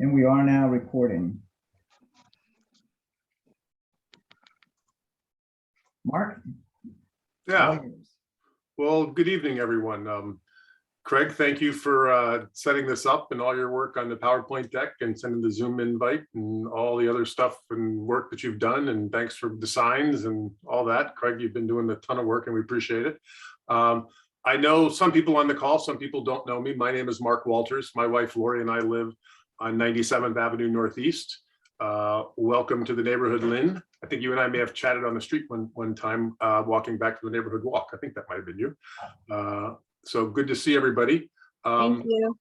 And we are now recording. Mark? Yeah. Well, good evening, everyone. Craig, thank you for setting this up and all your work on the PowerPoint deck and sending the Zoom invite and all the other stuff and work that you've done. And thanks for the signs and all that. Craig, you've been doing a ton of work and we appreciate it. I know some people on the call, some people don't know me. My name is Mark Walters. My wife, Lori, and I live on 97th Avenue Northeast. Welcome to the neighborhood, Lynn. I think you and I may have chatted on the street one time, walking back to the neighborhood walk. I think that might have been you. So good to see everybody. Thank you.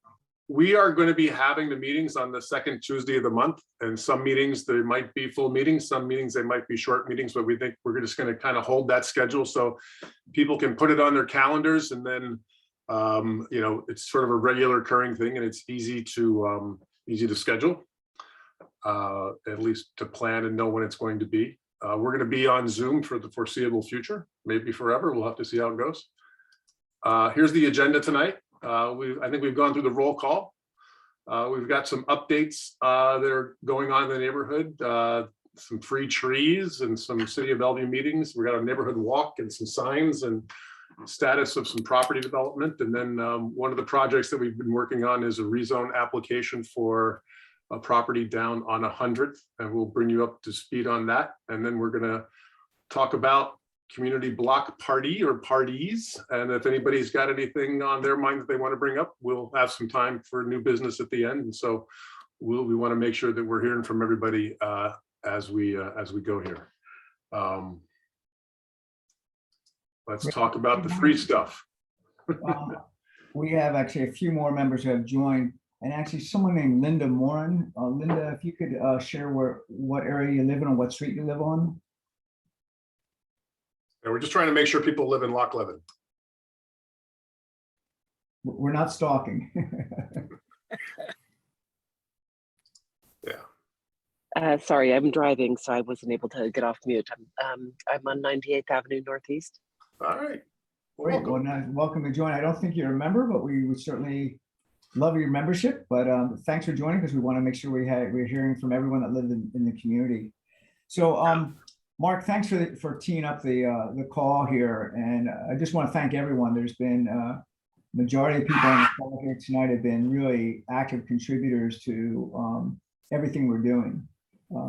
We are going to be having the meetings on the second Tuesday of the month, and some meetings there might be full meetings, some meetings they might be short meetings, but we think we're just going to kind of hold that schedule so people can put it on their calendars, and then you know, it's sort of a regular occurring thing, and it's easy to schedule, at least to plan and know when it's going to be. We're going to be on Zoom for the foreseeable future, maybe forever. We'll have to see how it goes. Here's the agenda tonight. I think we've gone through the roll call. We've got some updates that are going on in the neighborhood, some free trees and some City of Bellevue meetings. We got a neighborhood walk and some signs and status of some property development. And then one of the projects that we've been working on is a rezone application for a property down on 100th, and we'll bring you up to speed on that. And then we're gonna talk about community block party or parties. And if anybody's got anything on their mind that they want to bring up, we'll have some time for new business at the end. And so we want to make sure that we're hearing from everybody as we go here. Let's talk about the free stuff. We have actually a few more members who have joined, and actually someone named Linda Morin. Linda, if you could share what area you live in or what street you live on. And we're just trying to make sure people live in Lochleven. We're not stalking. Yeah. Sorry, I'm driving, so I wasn't able to get off mute. I'm on 98th Avenue Northeast. All right. Great. Well, welcome to join. I don't think you're a member, but we would certainly love your membership. But thanks for joining, because we want to make sure we're hearing from everyone that lives in the community. So Mark, thanks for teeing up the call here. And I just want to thank everyone. There's been majority of people on the call here tonight have been really active contributors to everything we're doing.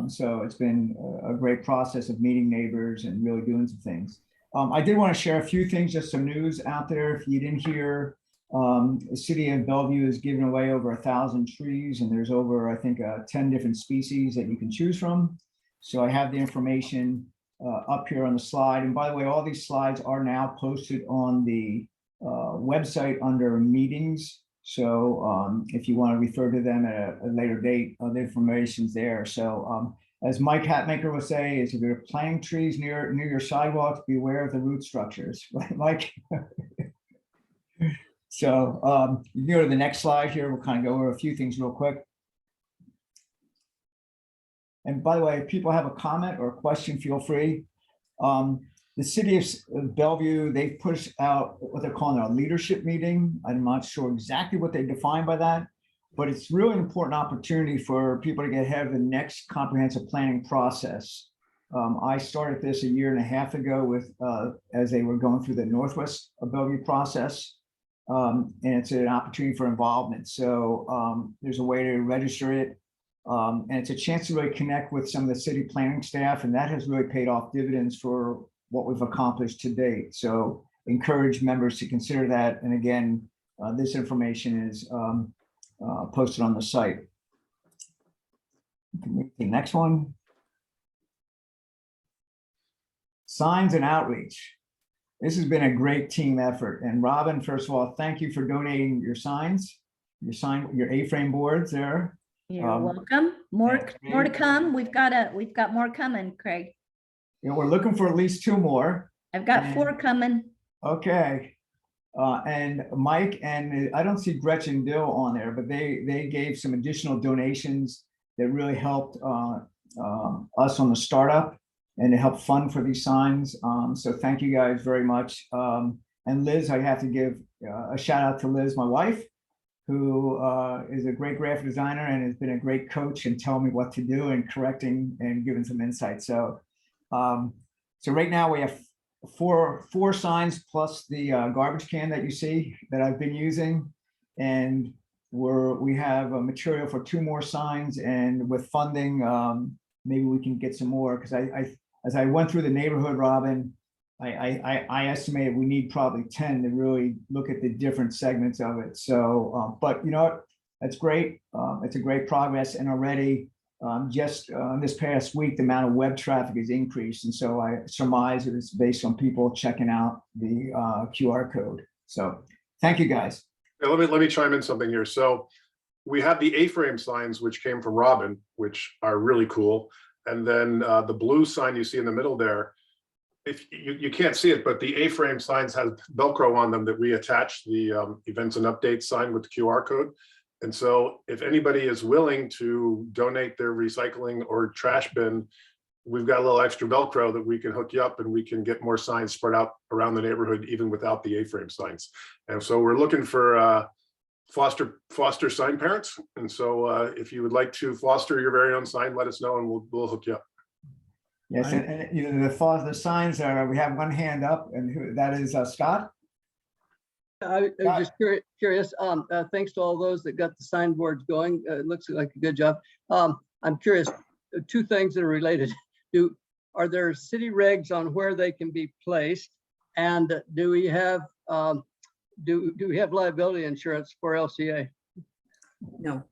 So it's been a great process of meeting neighbors and really doing some things. I did want to share a few things, just some news out there. If you didn't hear, the City of Bellevue has given away over 1,000 trees, and there's over, I think, 10 different species that you can choose from. So I have the information up here on the slide. And by the way, all these slides are now posted on the website under meetings. So if you want to refer to them at a later date, the information's there. So as Mike Hatmaker would say, is if you're planting trees near your sidewalks, beware of the root structures, right, Mike? So you can go to the next slide here. We'll kind of go over a few things real quick. And by the way, if people have a comment or a question, feel free. The City of Bellevue, they've pushed out what they're calling a leadership meeting. I'm not sure exactly what they define by that, but it's really an important opportunity for people to get ahead of the next comprehensive planning process. I started this a year and a half ago with as they were going through the Northwest of Bellevue process. And it's an opportunity for involvement. So there's a way to register it. And it's a chance to really connect with some of the city planning staff, and that has really paid off dividends for what we've accomplished to date. So encourage members to consider that. And again, this information is posted on the site. We can move to the next one. Signs and outreach. This has been a great team effort. And Robin, first of all, thank you for donating your signs, your A-frame boards there. You're welcome. More to come. We've got more coming, Craig. You know, we're looking for at least 2 more. I've got 4 coming. Okay. And Mike, and I don't see Gretchen Dill on there, but they gave some additional donations that really helped us on the startup and to help fund for these signs. So thank you guys very much. And Liz, I have to give a shout out to Liz, my wife. who is a great graphic designer and has been a great coach and telling me what to do and correcting and giving some insight. So, so right now we have four signs plus the garbage can that you see that I've been using, and we have a material for 2 more signs, and with funding, maybe we can get some more, because as I went through the neighborhood, Robin, I estimated we need probably 10 to really look at the different segments of it. So, but you know what? That's great. It's a great progress, and already just this past week, the amount of web traffic has increased, and so I surmise it is based on people checking out the QR code. So, thank you guys. Yeah, let me chime in something here. So, we have the A-frame signs, which came from Robin, which are really cool, and then the blue sign you see in the middle there. If you can't see it, but the A-frame signs have Velcro on them that we attach the events and updates sign with the QR code. And so if anybody is willing to donate their recycling or trash bin, we've got a little extra Velcro that we can hook you up, and we can get more signs spread out around the neighborhood, even without the A-frame signs. And so we're looking for foster sign parents. And so if you would like to foster your very own sign, let us know and we'll hook you up. Yes, and you know, the signs are, we have one hand up, and that is Scott. I was just curious. Thanks to all those that got the signboards going. It looks like a good job. I'm curious, 2 things that are related. Are there city regs on where they can be placed? And do we have liability insurance for LCA? No.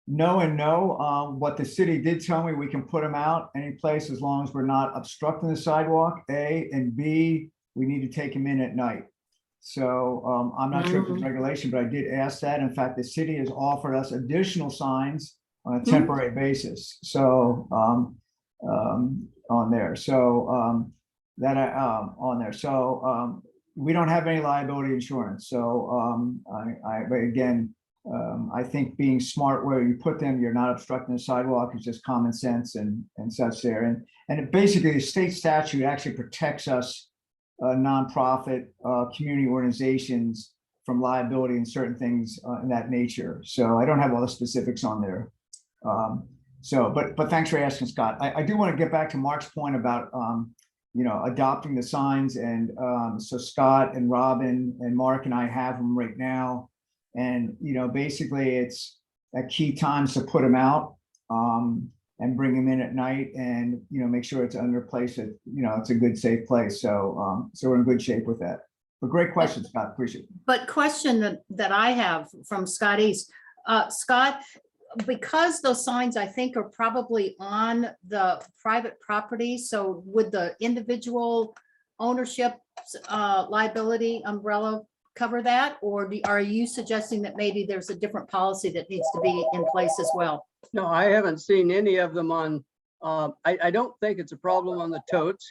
No and no. What the city did tell me, we can put them out any place as long as we're not obstructing the sidewalk, A, and B, we need to take them in at night. So I'm not sure if it's regulation, but I did ask that. In fact, the city has offered us additional signs on a temporary basis. So on there. So on there. So we don't have any liability insurance. So but again, I think being smart where you put them, you're not obstructing the sidewalk, is just common sense and such there. And it basically, the state statute actually protects us nonprofit community organizations from liability and certain things in that nature. So I don't have all the specifics on there. So, but thanks for asking, Scott. I do want to get back to Mark's point about you know, adopting the signs, and so Scott and Robin and Mark and I have them right now. And, you know, basically it's at key times to put them out and bring them in at night, and, you know, make sure it's under place that, you know, it's a good, safe place. So, so we're in good shape with that. But great question, Scott. Appreciate it. But question that I have from Scott East, Scott, because those signs I think are probably on the private property, so would the individual ownership liability umbrella cover that, or are you suggesting that maybe there's a different policy that needs to be in place as well? No, I haven't seen any of them on, I don't think it's a problem on the totes,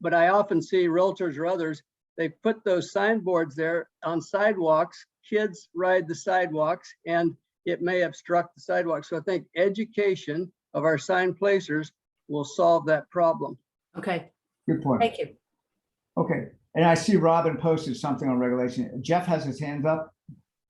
but I often see realtors or others, they put those signboards there on sidewalks, kids ride the sidewalks, and it may obstruct the sidewalk. So I think education of our sign placers will solve that problem. Okay, Good point. thank you. Okay. And I see Robin posted something on regulation. Jeff has his hands up.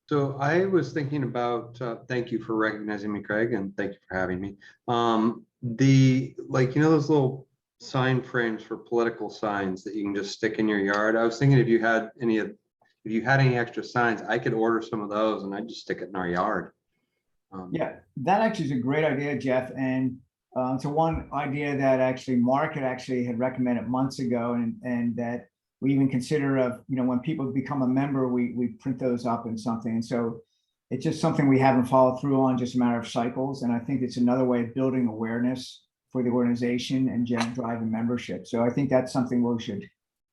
So I was thinking about, thank you for recognizing me, Craig, and thank you for having me. Like, you know, those little sign frames for political signs that you can just stick in your yard. I was thinking if you had any extra signs, I could order some of those and I'd just stick it in our yard. Yeah, that actually is a great idea, Jeff. And it's one idea that actually Mark had recommended months ago, and that we even consider of, you know, when people become a member, we print those up in something. And so it's just something we haven't followed through on, just a matter of cycles. And I think it's another way of building awareness for the organization and driving membership. So I think that's something we should,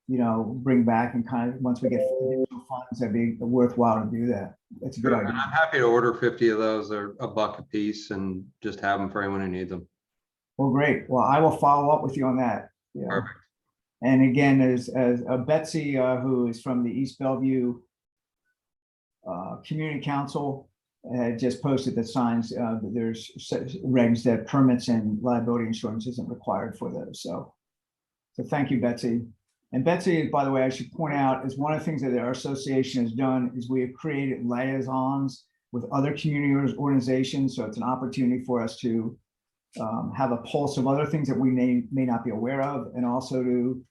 you know, bring back, and kind of, once we get additional funds, that'd be worthwhile to do that. That's a good idea. And I'm happy to order 50 of those. They're $1 a piece, and just have them for anyone who needs them. Well, great. Well, I will follow up with you on that. Yeah. Perfect. And again, as Betsy, who is from the East Bellevue Community Council, had just posted the signs. There's regs that permits and liability insurance isn't required for those. So thank you, Betsy. And Betsy, by the way, I should point out, is one of the things that our association has done is we have created liaisons with other community organizations. So it's an opportunity for us to have a pulse of other things that we may not be aware of, and also to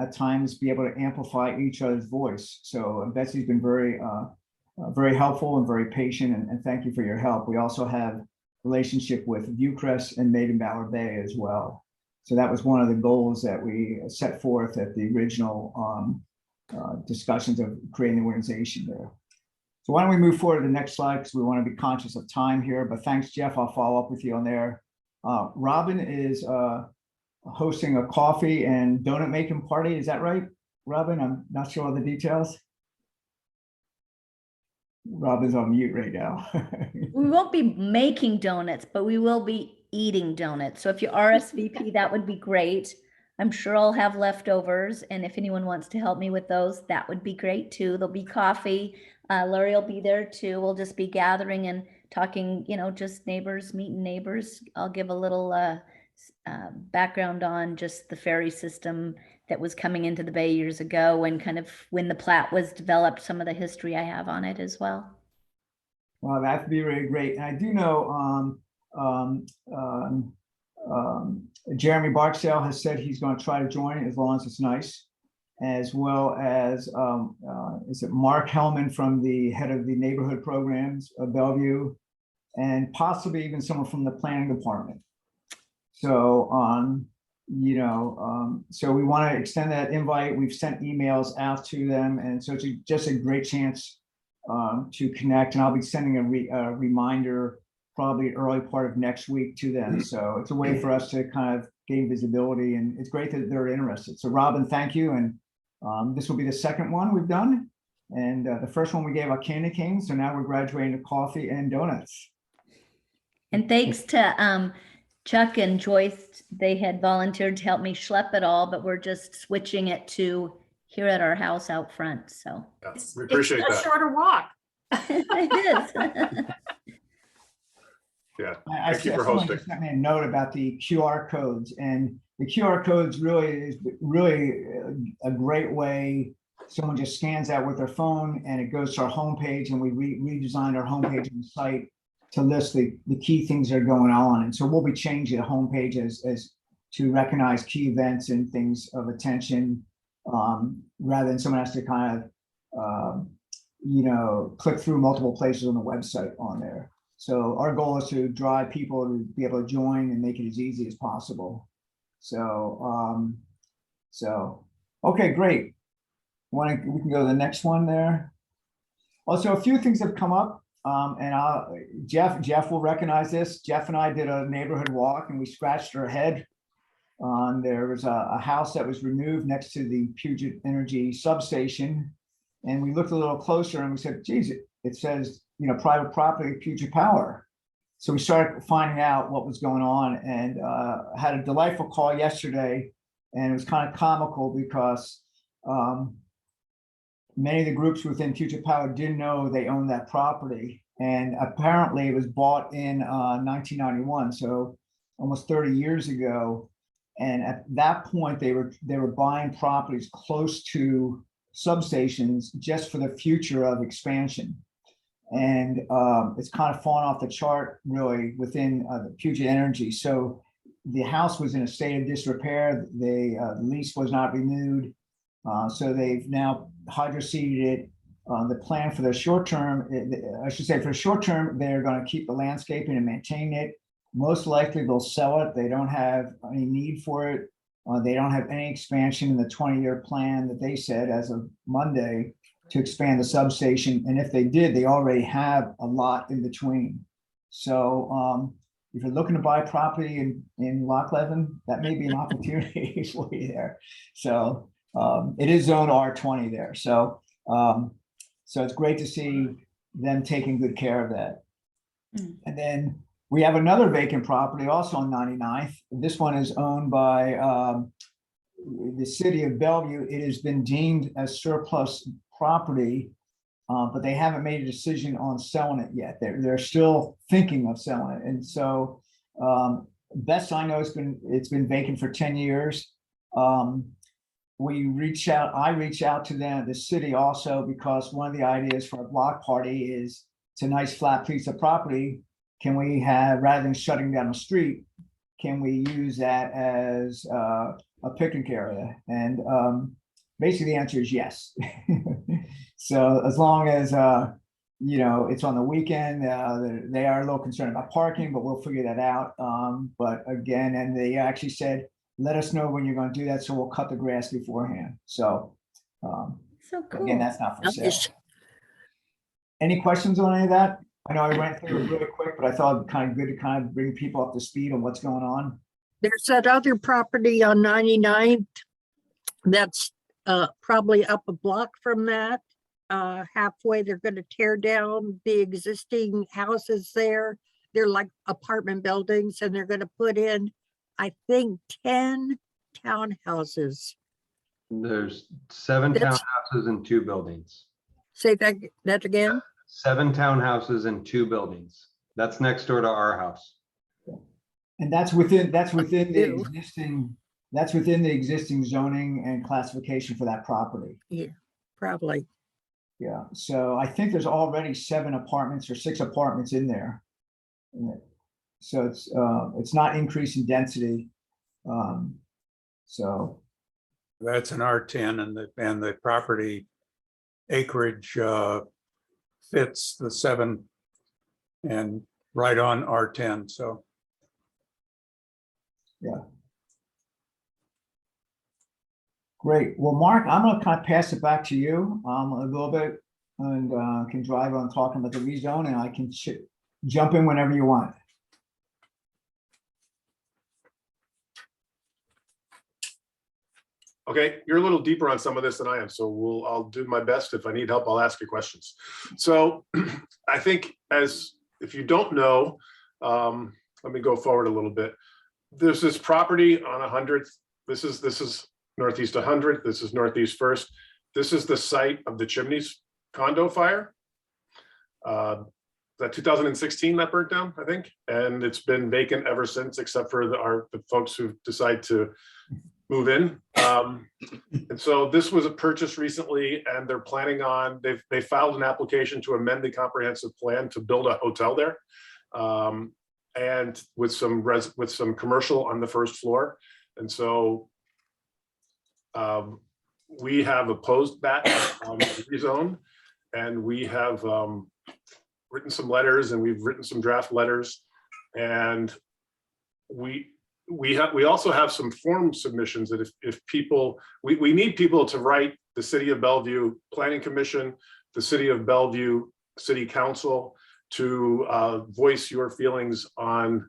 at times be able to amplify each other's voice. So Betsy's been very helpful and very patient, and thank you for your help. We also have relationship with Viewcrest and Maiden Ballard Bay as well. So that was one of the goals that we set forth at the original discussions of creating the organization there. So why don't we move forward to the next slide, because we want to be conscious of time here, but thanks, Jeff. I'll follow up with you on there. Robin is hosting a coffee and donut making party. Is that right, Robin? I'm not sure all the details. Robin's on mute right now. We won't be making donuts, but we will be eating donuts. So if you RSVP, that would be great. I'm sure I'll have leftovers. And if anyone wants to help me with those, that would be great too. There'll be coffee. Larry will be there too. We'll just be gathering and talking, you know, just neighbors, meeting neighbors. I'll give a little background on just the ferry system that was coming into the bay years ago, and kind of when the plat was developed, some of the history I have on it as well. Well, that'd be really great. And I do know Jeremy Barksdale has said he's going to try to join as long as it's nice, as well as is it Mark Hellman from the head of the neighborhood programs of Bellevue, and possibly even someone from the planning department. So so we want to extend that invite. We've sent emails out to them, and so it's just a great chance to connect. And I'll be sending a reminder probably early part of next week to them. So it's a way for us to kind of gain visibility, and it's great that they're interested. So Robin, thank you. And this will be the second one we've done. And the first one we gave out candy canes. So now we're graduating to coffee and donuts. And thanks to Chuck and Joyce, they had volunteered to help me schlep it all, but we're just switching it to here at our house out front. So Yeah, we appreciate It's a that. shorter walk. it is. Yeah, I thank you for someone hosting. just sent me a note about the QR codes, and the QR codes is really a great way. Someone just scans that with their phone and it goes to our homepage, and we redesigned our homepage and site to list the key things that are going on. And so we'll be changing the homepage as to recognize key events and things of attention, rather than someone has to kind of, click through multiple places on the website on there. So our goal is to drive people to be able to join and make it as easy as possible. So, okay, great. We can go to the next one there. Also, a few things have come up. And Jeff will recognize this. Jeff and I did a neighborhood walk, and we scratched our head on, there was a house that was removed next to the Puget Energy substation. And we looked a little closer and we said, geez, it says, private property, Puget Power. So we started finding out what was going on, and had a delightful call yesterday. And it was kind of comical because many of the groups within Puget Power didn't know they owned that property. And apparently it was bought in 1991, so almost 30 years ago. And at that point, they were buying properties close to substations just for the future of expansion. And it's kind of fallen off the chart really within the Puget Energy. So the house was in a state of disrepair. The lease was not renewed. So they've now hydroseeded it. The plan for the short term, for the short term, they're going to keep the landscaping and maintain it. Most likely they'll sell it. They don't have any need for it. They don't have any expansion in the 20-year plan that they said as of Monday to expand the substation. And if they did, they already have a lot in between. So if you're looking to buy property in Lochleven, that may be an opportunity for you there. So it is zone R20 there. So so it's great to see them taking good care of that. And then we have another vacant property also on 99th. This one is owned by the city of Bellevue. It has been deemed as surplus property, but they haven't made a decision on selling it yet. They're still thinking of selling it. And so best I know, it's been vacant for 10 years. I reach out to the city also, because one of the ideas for a block party is it's a nice flat piece of property. Can we have, rather than shutting down the street, can we use that as a picnic area? And basically the answer is yes. So as long as, it's on the weekend, they are a little concerned about parking, but we'll figure that out. But again, and they actually said, let us know when you're going to do that, so we'll cut the grass beforehand. So So cool. again, that's not for sale. Nice. Any questions on any of that? I know I ran through it really quick, but I thought it'd be kind of good to kind of bring people up to speed on what's going on. There's that other property on 99th that's probably up a block from that. Halfway, they're going to tear down the existing houses there. They're like apartment buildings, and they're going to put in, I think, 10 townhouses. There's 7 That's- townhouses and 2 buildings. Say that again? 7 townhouses and 2 buildings. That's next door to our house. And that's within the Ew. existing zoning and classification for that property. Probably. Yeah, so I think there's already 7 apartments or 6 apartments in there. So it's not increasing density. So That's an R10, and the property acreage fits the 7 and right on R10, so. great. Well, Mark, I'm gonna kind of pass it back to you a little bit, and can drive on talking about the rezone, and I can jump in whenever you want. Okay, you're a little deeper on some of this than I am, so I'll do my best. If I need help, I'll ask you questions. So I think, if you don't know, let me go forward a little bit. There's this property on 100th. This is Northeast 100th. This is Northeast First. This is the site of the Chimneys condo fire. That 2016 that burnt down, I think, and it's been vacant ever since, except for the folks who decide to move in. And so this was a purchase recently, and they're planning on, they filed an application to amend the comprehensive plan to build a hotel there. And with some commercial on the first floor. And so we have opposed that rezone, and we have written some letters, and we've written some draft letters, and we also have some form submissions that if people, we need people to write the City of Bellevue Planning Commission, the City of Bellevue City Council, to voice your feelings on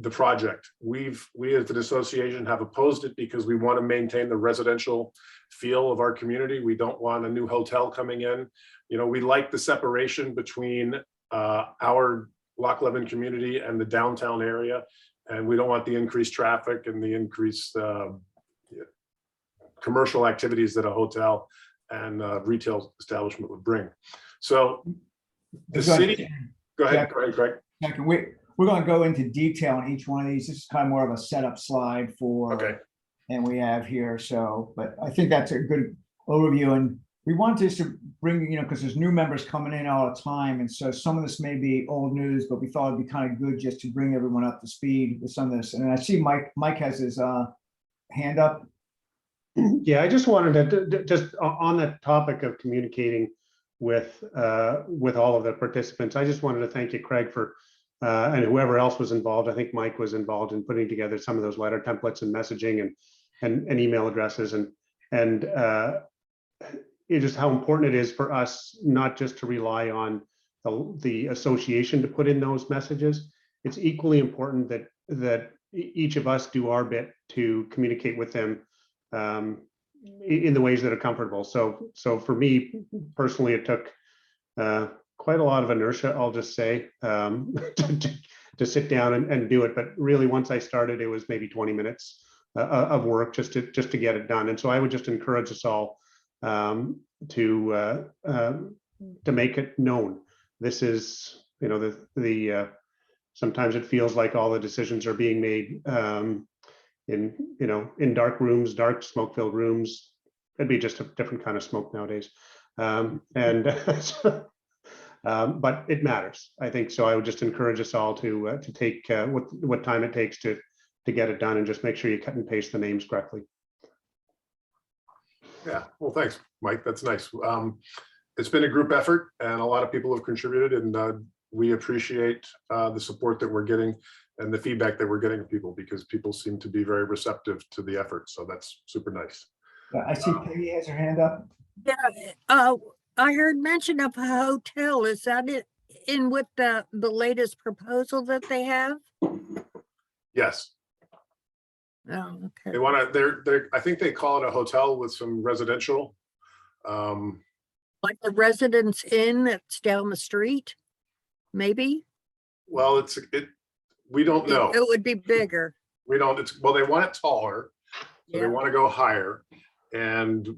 the project. We as an association have opposed it because we want to maintain the residential feel of our community. We don't want a new hotel coming in. We like the separation between our Lochleven community and the downtown area. And we don't want the increased traffic and the increased commercial activities that a hotel and retail establishment would bring. So the city, go ahead, Greg. We're going to go into detail on each one of these. This is kind of more of a setup slide for, Okay. and we have here. So, but I think that's a good overview. And we want this to bring, because there's new members coming in all the time. And so some of this may be old news, but we thought it'd be kind of good just to bring everyone up to speed with some of this. And I see Mike has his hand up. Yeah, I just wanted to just on the topic of communicating with all of the participants. I just wanted to thank you, Craig, for and whoever else was involved. I think Mike was involved in putting together some of those letter templates and messaging and email addresses and just how important it is for us not just to rely on the association to put in those messages. It's equally important that each of us do our bit to communicate with them in the ways that are comfortable. So for me personally, it took quite a lot of inertia, I'll just say, to sit down and do it. But really, once I started, it was maybe 20 minutes of work just to get it done. And so I would just encourage us all to make it known. This is, sometimes it feels like all the decisions are being made in dark rooms, dark smoke-filled rooms, It'd be just a different kind of smoke nowadays. And but it matters, I think. So I would just encourage us all to take what time it takes to get it done, and just make sure you cut and paste the names correctly. Yeah, well, thanks, Mike. That's nice. It's been a group effort and a lot of people have contributed, and we appreciate the support that we're getting and the feedback that we're getting from people, because people seem to be very receptive to the effort. So that's super nice. I see Peggy has her hand up. Yeah, I heard mention of a hotel. Is that it in with the latest proposal that they have? Yes, Oh, they okay. want to, I think they call it a hotel with some residential. Like the Residence Inn that's down the street, maybe? Well, we don't know. It would be bigger. We don't, well, they want it taller, so they Yeah. want to go higher. And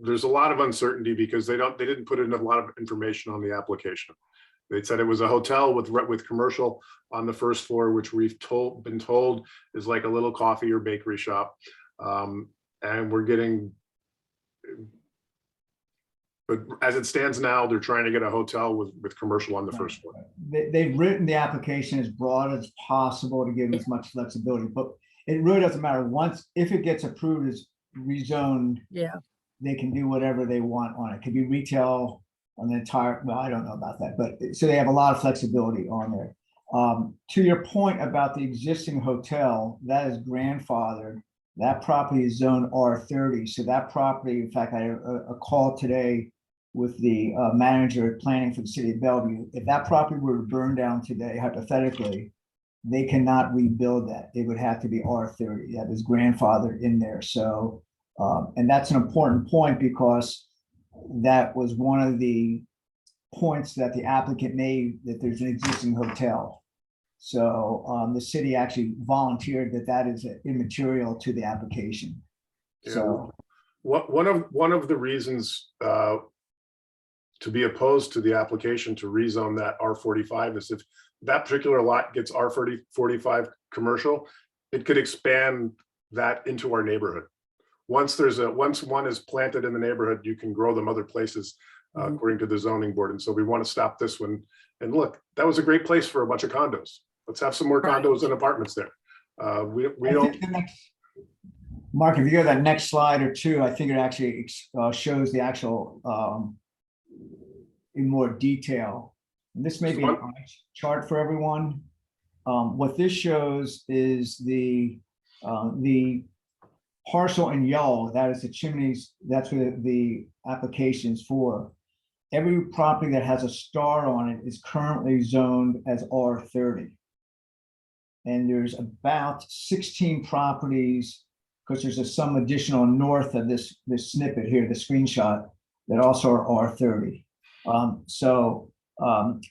there's a lot of uncertainty because they didn't put in a lot of information on the application. They said it was a hotel with commercial on the first floor, which we've been told is like a little coffee or bakery shop. And we're getting, but as it stands now, they're trying to get a hotel with commercial on the first floor. They've written the application as broad as possible to give them as much flexibility, but it really doesn't matter. If it gets approved as rezoned, Yeah. they can do whatever they want on it. It could be retail on the entire, well, I don't know about that, but so they have a lot of flexibility on there. To your point about the existing hotel, that is grandfathered. That property is zone R30. So that property, in fact, I had a call today with the manager of planning for the city of Bellevue. If that property were to burn down today, hypothetically, they cannot rebuild that. It would have to be R30. That is grandfathered in there. So, and that's an important point, because that was one of the points that the applicant made, that there's an existing hotel. So the city actually volunteered that is immaterial to the application. Yeah. So one of the reasons to be opposed to the application to rezone that R45 is if that particular lot gets R45 commercial, it could expand that into our neighborhood. Once one is planted in the neighborhood, you can grow them other places according to the zoning board. And so we want to stop this one. And look, that was a great place for a bunch of condos. Let's have some more condos and apartments there. We don't. Mark, if you go to that next slide or two, I think it actually shows the actual in more detail. And this may be a chart for everyone. What this shows is the parcel in yellow, that is the chimneys, that's what the application is for. Every property that has a star on it is currently zoned as R30. And there's about 16 properties, because there's some additional north of this snippet here, the screenshot, that also are R30.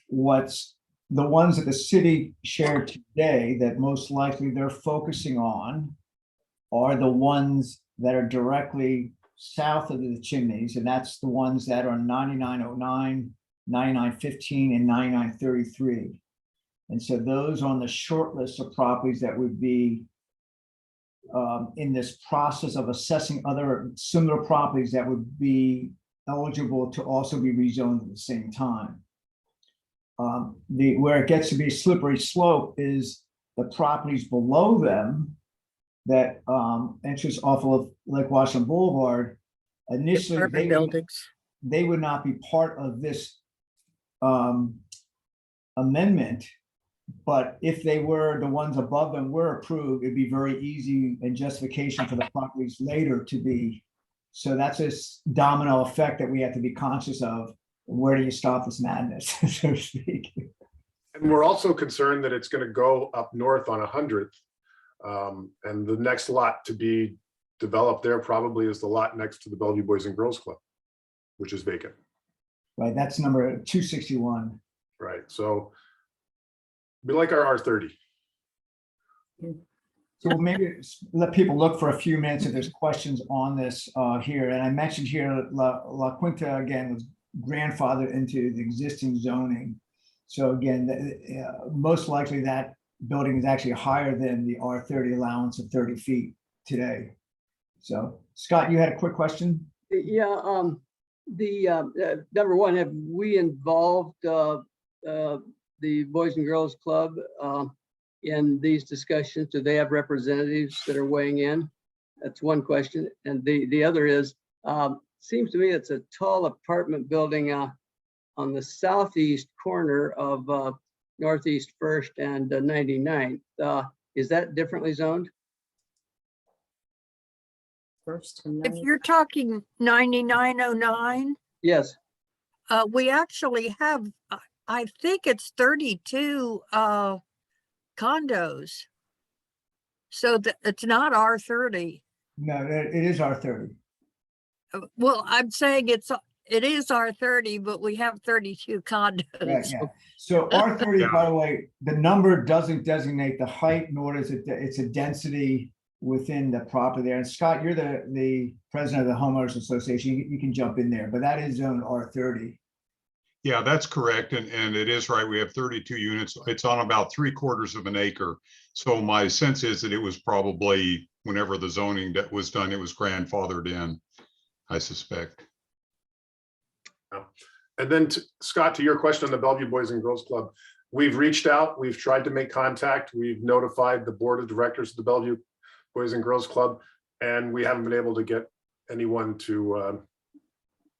What's the ones that the city shared today that most likely they're focusing on are the ones that are directly south of the chimneys, and that's the ones that are 9909, 9915, and 9933. And so those on the short list of properties that would be in this process of assessing other similar properties that would be eligible to also be rezoned at the same time. Where it gets to be a slippery slope is the properties below them that enters off of Lake Washington Boulevard. Initially, Apartment buildings. they would not be part of this amendment. But if they were, the ones above them were approved, it'd be very easy and justification for the properties later to be. So that's this domino effect that we have to be conscious of. Where do you stop this madness, so to speak? And we're also concerned that it's going to go up north on 100th. And the next lot to be developed there probably is the lot next to the Bellevue Boys and Girls Club, which is vacant. Right, that's number 261. Right, so we like our R30. So we'll maybe let people look for a few minutes if there's questions on this here. And I mentioned here, La Quinta again was grandfathered into the existing zoning. So again, most likely that building is actually higher than the R30 allowance of 30 feet today. So Scott, you had a quick question? Yeah, number one, have we involved the Boys and Girls Club in these discussions? Do they have representatives that are weighing in? That's one question. And the other is, seems to me it's a tall apartment building on the southeast corner of Northeast First and 99th. Is that differently zoned? First and If ninth. you're talking 9909, Yes. we actually have, I think it's 32 condos. So it's not R30. No, it is R30. Well, I'm saying it is R30, but we have 32 condos. Right, yeah. So R30, by the way, the number doesn't designate the height, nor does it, it's a density within the property there. And Scott, you're the president of the homeowners association. You can jump in there, but that is zone R30. Yeah, that's correct. And it is right. We have 32 units. It's on about 3/4 of an acre. So my sense is that it was probably whenever the zoning that was done, it was grandfathered in, I suspect. And then Scott, to your question on the Bellevue Boys and Girls Club, we've reached out, we've tried to make contact, we've notified the board of directors of the Bellevue Boys and Girls Club, and we haven't been able to get anyone to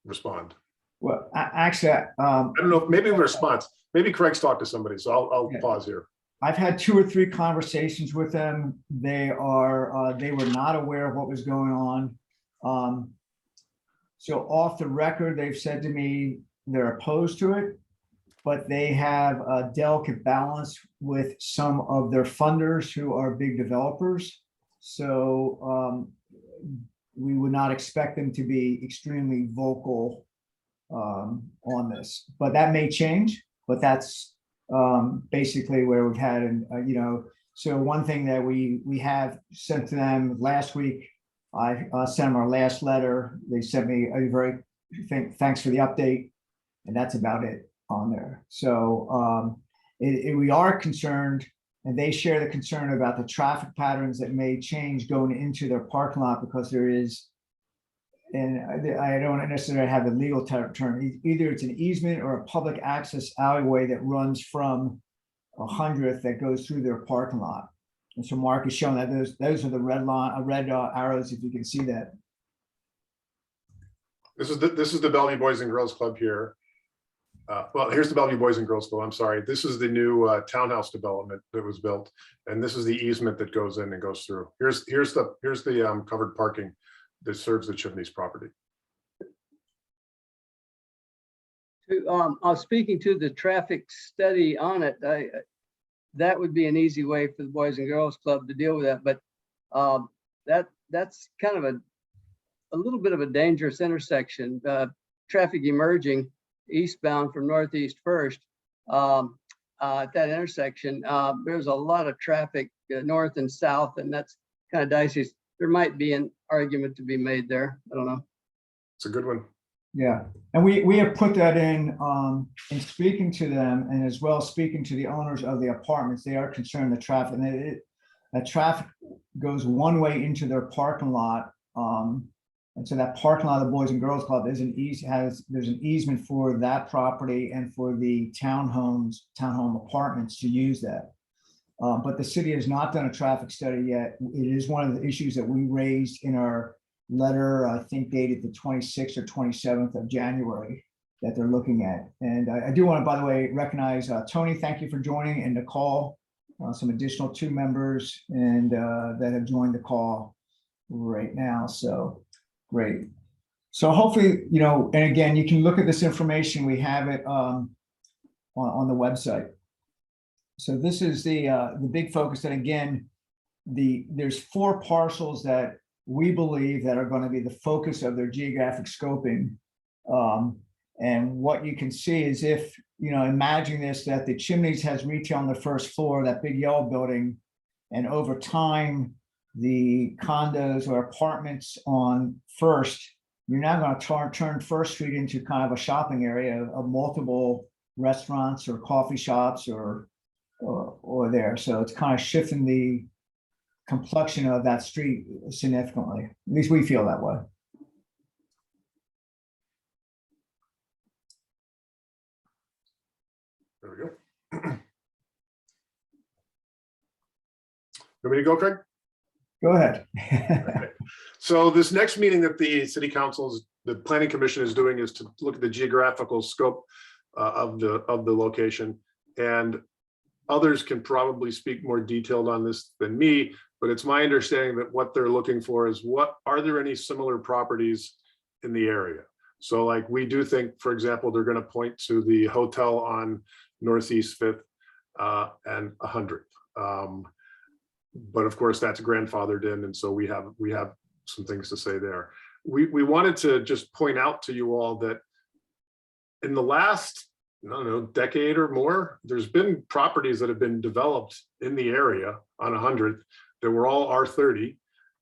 respond. Well, actually, I don't know, maybe a response. Maybe Craig's talked to somebody, so I'll Yeah. pause here. I've had 2 or 3 conversations with them. They were not aware of what was going on. So off the record, they've said to me they're opposed to it, but they have a delicate balance with some of their funders who are big developers. So we would not expect them to be extremely vocal on this, but that may change. But that's basically where we've had, and so one thing that we have sent to them last week, I sent them our last letter. They sent me a very thanks for the update, and that's about it on there. So we are concerned, and they share the concern about the traffic patterns that may change going into their parking lot, because there is, and I don't necessarily have the legal term, either it's an easement or a public access alleyway that runs from 100th that goes through their parking lot. And so Mark is showing that those are the red arrows, if you can see that. This is the Bellevue Boys and Girls Club here. Well, here's the Bellevue Boys and Girls Club. I'm sorry. This is the new townhouse development that was built, and this is the easement that goes in and goes through. Here's the covered parking that serves the Chimneys property. Speaking to the traffic study on it, that would be an easy way for the Boys and Girls Club to deal with that. But that's kind of a little bit of a dangerous intersection. Traffic emerging eastbound from Northeast First at that intersection. There's a lot of traffic north and south, and that's kind of dicey. There might be an argument to be made there. I don't know. It's a good one. Yeah, and we have put that in speaking to them, and as well speaking to the owners of the apartments. They are concerned the traffic, and that traffic goes one way into their parking lot. And so that parking lot of the Boys and Girls Club there's an easement for that property and for the townhome apartments to use that. But the city has not done a traffic study yet. It is one of the issues that we raised in our letter, I think dated the 26th or 27th of January, that they're looking at. And I do want to, by the way, recognize Tony, thank you for joining, and Nicole, some additional 2 members and that have joined the call right now. So great. So hopefully, and again, you can look at this information. We have it on the website. So this is the big focus. And again, there's 4 parcels that we believe that are going to be the focus of their geographic scoping. And what you can see is, if, imagine this, that the Chimneys has retail on the first floor, that big yellow building, and over time, the condos or apartments on First, you're now going to turn First Street into kind of a shopping area of multiple restaurants or coffee shops or there. So it's kind of shifting complexion of that street significantly. At least we feel that way. There we go. Want me to go, Craig? Go ahead. So this next meeting that the city council's, the planning commission is doing is to look at the geographical scope of the location. And others can probably speak more detailed on this than me, but it's my understanding that what they're looking for is are there any similar properties in the area? So like we do think, for example, they're going to point to the hotel on Northeast 5th and 100th. But of course, that's grandfathered in, and so we have some things to say there. We wanted to just point out to you all that in the last, I don't know, decade or more, there's been properties that have been developed in the area on 100th that were all R30.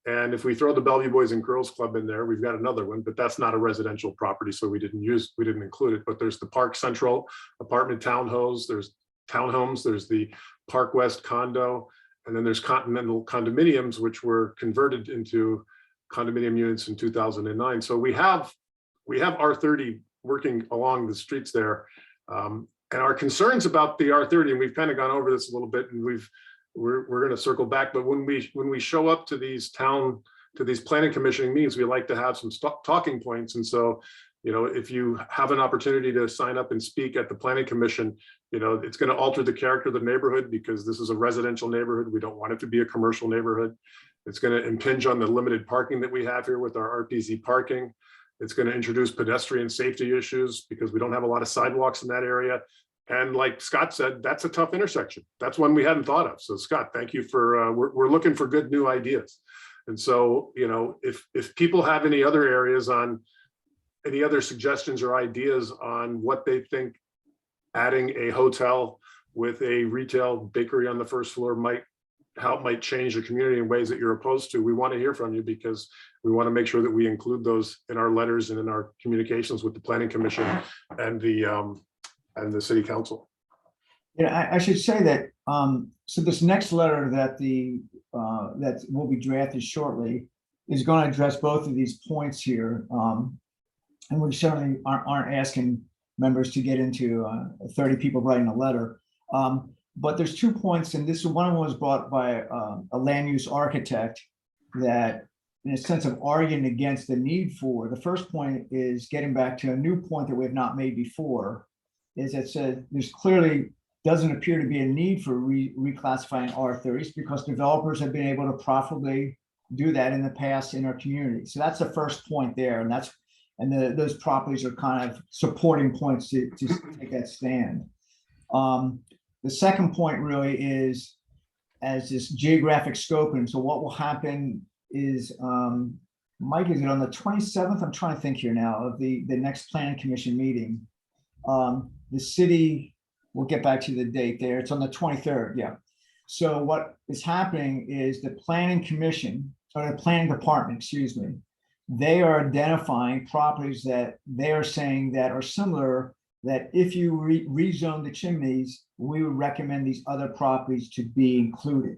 And if we throw the Bellevue Boys and Girls Club in there, we've got another one, but that's not a residential property, so we didn't include it. But there's the Park Central apartment townhomes, there's the Park West condo, and then there's Continental condominiums, which were converted into condominium units in 2009. So we have R30 working along the streets there. And our concerns about the R30, and we've kind of gone over this a little bit, and we're going to circle back. But when we show up to these planning commission meetings, we like to have some talking points. And so, you know, if you have an opportunity to sign up and speak at the planning commission, you know, it's going to alter the character of the neighborhood because this is a residential neighborhood. We don't want it to be a commercial neighborhood. It's going to impinge on the limited parking that we have here with our RPZ parking. It's going to introduce pedestrian safety issues because we don't have a lot of sidewalks in that area. And like Scott said, that's a tough intersection. That's one we hadn't thought of. So Scott, thank you for, we're looking for good new ideas. And so, you know, if people have any other areas on any other suggestions or ideas on what they think adding a hotel with a retail bakery on the first floor might change the community in ways that you're opposed to, we want to hear from you because we want to make sure that we include those in our letters and in our communications with the planning commission and the city council. Yeah, I should say that so this next letter that that will be drafted shortly is going to address both of these points here, and we certainly aren't asking members to get into 30 people writing a letter. But there's 2 points, and this one was brought by a land use architect that, in a sense of arguing against the need for. The first point is getting back to a new point that we have not made before, is that said there's clearly doesn't appear to be a need for reclassifying R30s because developers have been able to profitably do that in the past in our community. So that's the first point there, and those properties are kind of supporting points to take that stand. The second point really is as this geographic scoping. So what will happen is, Mike, is it on the 27th? I'm trying to think here now of the next planning commission meeting. The city, we'll get back to the date there. It's on the 23rd, yeah. So what is happening is the planning commission, or the planning department, excuse me, they are identifying properties that they are saying that are similar, that if you rezone the chimneys, we would recommend these other properties to be included.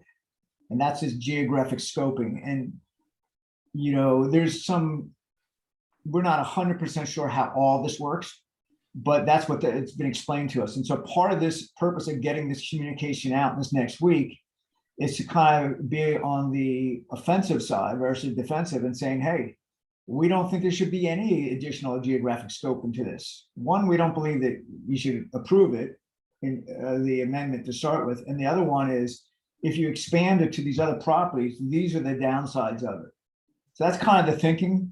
And that's his geographic scoping. And, you know, we're not 100% sure how all this works, but that's what it's been explained to us. And so part of this purpose of getting this communication out this next week is to kind of be on the offensive side versus defensive and saying, hey, we don't think there should be any additional geographic scope into this. One, we don't believe that you should approve it in the amendment to start with. And the other one is, if you expand it to these other properties, these are the downsides of it. So that's kind of the thinking.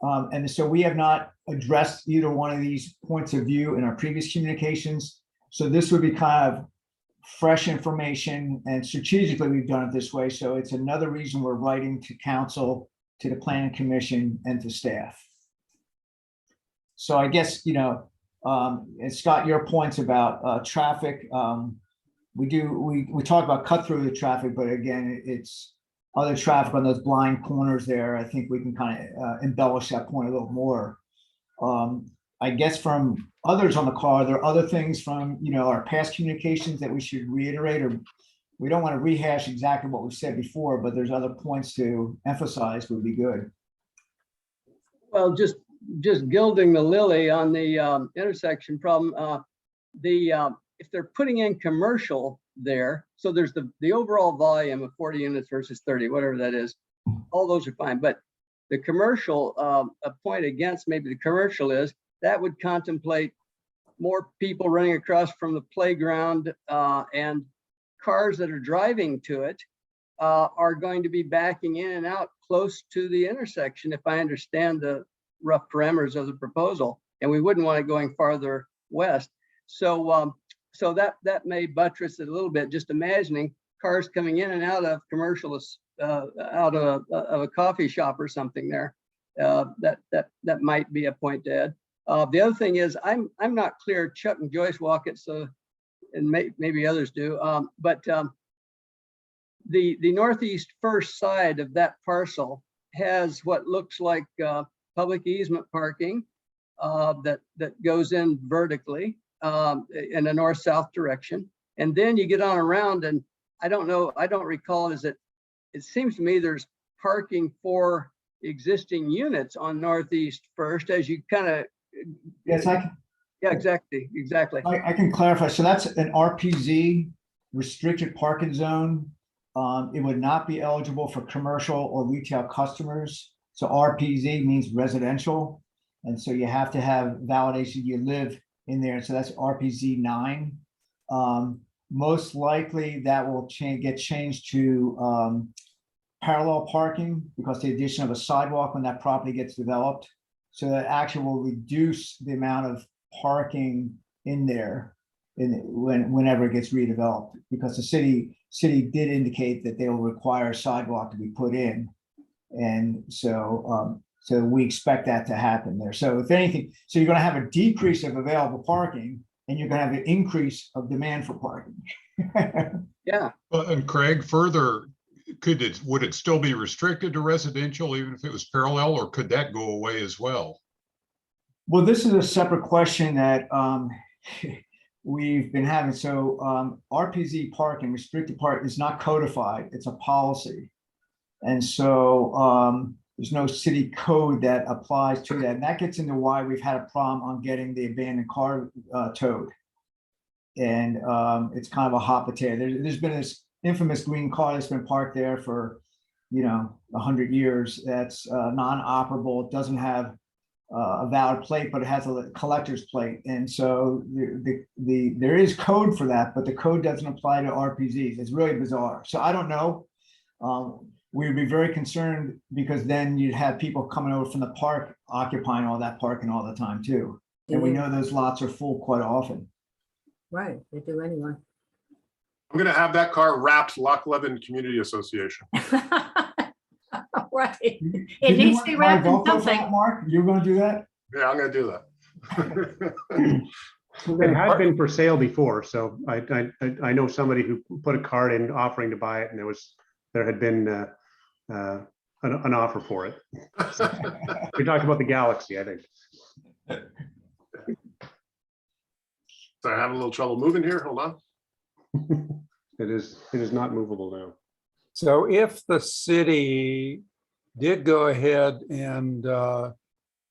And so we have not addressed either one of these points of view in our previous communications. So this would be kind of fresh information, and strategically we've done it this way. So it's another reason we're writing to council, to the planning commission, and to staff. So I guess, you know, and Scott, your points about traffic, we talk about cut through the traffic, but again, it's other traffic on those blind corners there. I think we can kind of embellish that point a little more. I guess from others on the call, are there other things from, you know, our past communications that we should reiterate or we don't want to rehash exactly what we've said before, but there's other points to emphasize would be good. Well, just gilding the lily on the intersection problem. If they're putting in commercial there, so there's the overall volume of 40 units versus 30, whatever that is. All those are fine, but the commercial, a point against maybe the commercial is that would contemplate more people running across from the playground, and cars that are driving to it are going to be backing in and out close to the intersection, if I understand the rough parameters of the proposal, and we wouldn't want it going farther west. So that may buttress it a little bit, just imagining cars coming in and out of commercials, out of a coffee shop or something there. That might be a point to add. The other thing is, I'm not clear, Chuck and Joyce walk it, so, and maybe others do, but the northeast first side of that parcel has what looks like public easement parking that goes in vertically in a north-south direction. And then you get on around, and I don't know, I don't recall, it seems to me there's parking for existing units on Northeast First as you kind of. Yes, I can. Yeah, exactly. I can clarify. So that's an RPZ, restricted parking zone. It would not be eligible for commercial or retail customers. So RPZ means residential. And so you have to have validation you live in there. So that's RPZ 9. Most likely that will get changed to parallel parking, because the addition of a sidewalk when that property gets developed. So that actually will reduce the amount of parking in there whenever it gets redeveloped, because the city did indicate that they will require a sidewalk to be put in. And so we expect that to happen there. So if anything, so you're going to have a decrease of available parking, and you're going to have an increase of demand for parking. Yeah. And Craig, further, would it still be restricted to residential even if it was parallel, or could that go away as well? Well, this is a separate question that we've been having. So RPZ parking, restricted park, is not codified. It's a policy. And so there's no city code that applies to that. And that gets into why we've had a problem on getting the abandoned car towed. And it's kind of a hot potato. There's been this infamous green car that's been parked there for, 100 years. That's non-operable. It doesn't have a valid plate, but it has a collector's plate. And so there is code for that, but the code doesn't apply to RPZs. It's really bizarre. So I don't know. We'd be very concerned, because then you'd have people coming over from the park occupying all that parking all the time too. And we know those lots are full quite often. Right, they do anyway. I'm gonna have that car wrapped Lochleven Community Association. Right. It Did you needs want to be my wrapped in vote for something. that, Mark, you're going to do that? Yeah, I'm gonna do that. It had been for sale before, so I know somebody who put a card in offering to buy it, and there had been an offer for it. We talked about the Galaxy, I think. So I have a little trouble moving here. Hold on. It is not movable now. So if the city did go ahead and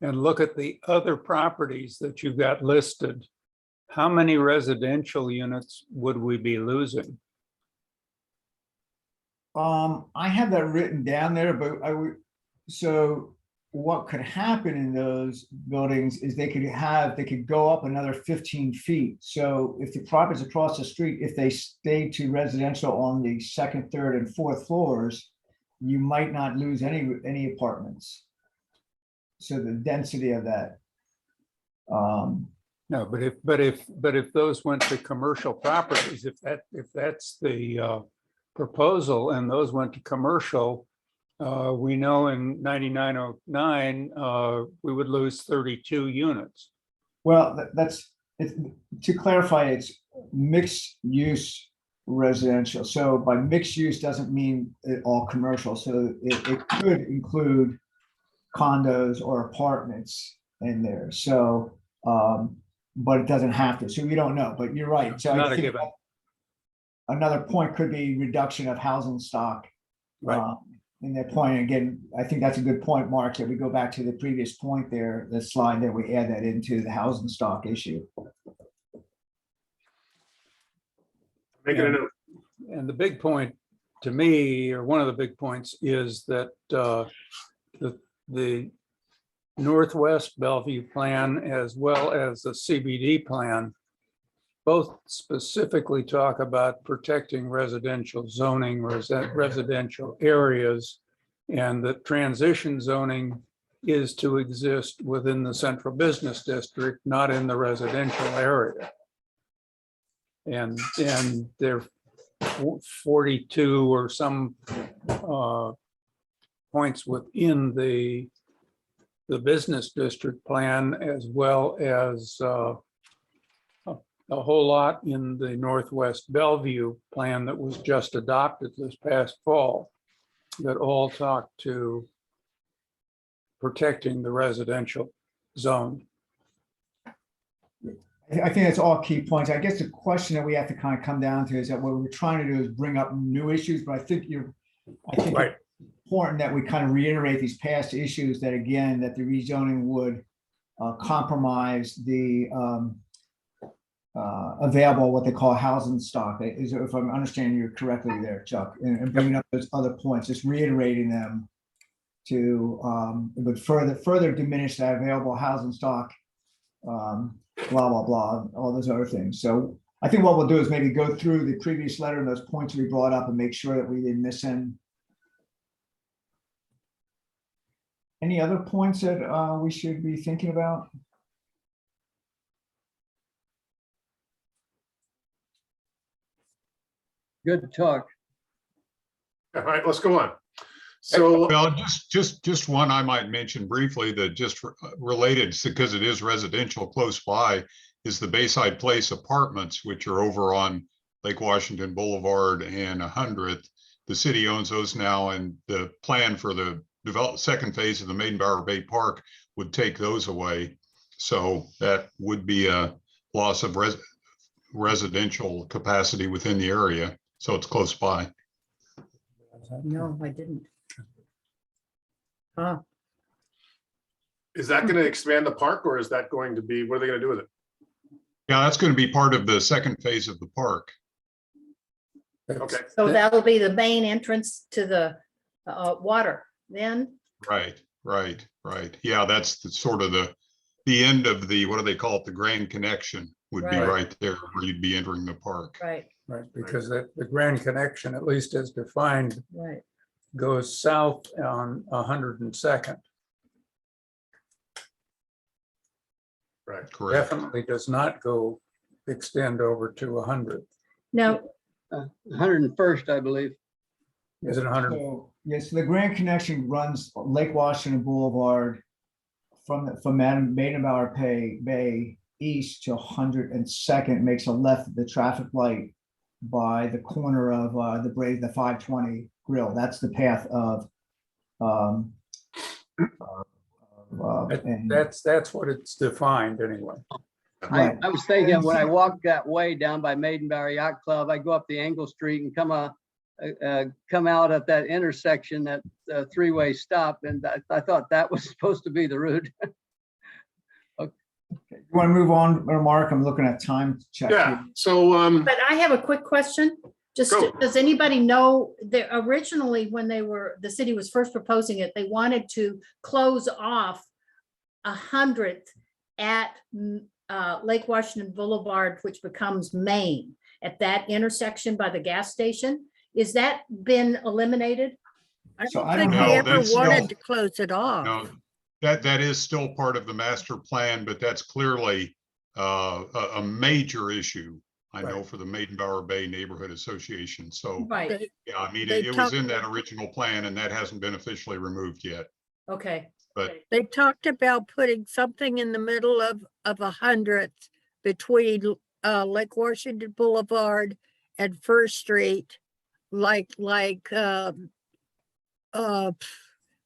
look at the other properties that you've got listed, how many residential units would we be losing? I have that written down there, but so what could happen in those buildings is they could go up another 15 feet. So if the property's across the street, if they stay to residential on the second, third, and fourth floors, you might not lose any apartments. So the density of that. No, but if those went to commercial properties, if that's the proposal and those went to commercial, we know in 9909 we would lose 32 units. Well, to clarify, it's mixed use residential. So by mixed use doesn't mean all commercial. So it could include condos or apartments in there. So, but it doesn't have to. So we don't know. But you're right. So Not a given. another point could be reduction of housing stock. Right. In that point, again, I think that's a good point, Mark, that we go back to the previous point there, the slide that we add that into the housing stock issue. Making a note. And the big point to me, or one of the big points, is that the Northwest Bellevue plan as well as the CBD plan both specifically talk about protecting residential zoning, residential areas, and that transition zoning is to exist within the central business district, not in the residential area. And there are 42 or some points within the business district plan, as well as a whole lot in the Northwest Bellevue plan that was just adopted this past fall, that all talk to protecting the residential zone. I think that's all key points. I guess the question that we have to kind of come down to is that what we're trying to do is bring up new issues, but I think Right. it's important that we kind of reiterate these past issues that, again, that the rezoning would compromise the available, what they call housing stock. Is, if I'm understanding you correctly there, Chuck, and bringing up those other points, just reiterating them to, it would further diminish that available housing stock, blah, blah, blah, all those other things. So I think what we'll do is maybe go through the previous letter and those points we brought up and make sure that we didn't miss any. Any other points that we should be thinking about? Good talk. All right, let's go on. So, Well, just one I might mention briefly that just related, because it is residential close by, is the Bayside Place Apartments, which are over on Lake Washington Boulevard and 100th. The city owns those now, and the plan for the second phase of the Maidenbower Bay Park would take those away. So that would be a loss of residential capacity within the area. So it's close by. No, I didn't. Huh. is that going to expand the park, or is that going to be, what are they going to do with it? Yeah, that's going to be part of the second phase of the park. Okay. So that'll be the main entrance to the water then? Right. Yeah, that's the sort of the end of the, what do they call it? The Grand Connection would be Right. right there where you'd be entering the park. Right, Right, because the Grand Connection, at least as defined, right. goes south on 102nd. Right. Correct. Definitely does not extend over to 100. Now, 101st, I believe. Is it 100? So, yes, the Grand Connection runs Lake Washington Boulevard from Maidenbower Bay east to 102nd, makes a left at the traffic light by the corner of the 520 grill. That's the path of and- That's what it's defined anyway. Right. I was thinking when I walked that way down by Maidenbower Yacht Club, I go up the Angle Street and come out at that intersection, that three-way stop, and I thought that was supposed to be the route. You want to move on, or Mark? I'm looking at time check. Yeah, here. so, but I have a quick question. Just, Go. does anybody know that originally when the city was first proposing it, they wanted to close off 100th at Lake Washington Boulevard, which becomes Main, at that intersection by the gas station. Is that been eliminated? I So don't I think don't they know. ever That's wanted still- to close it off. No, that is still part of the master plan, but that's clearly a major issue, I know, Right. for the Maidenbower Bay Neighborhood Association. So, Right, They- yeah, I mean, They it was talk- in that original plan and that hasn't been officially removed yet. okay. But They talked about putting something in the middle of 100th between Lake Washington Boulevard and First Street, like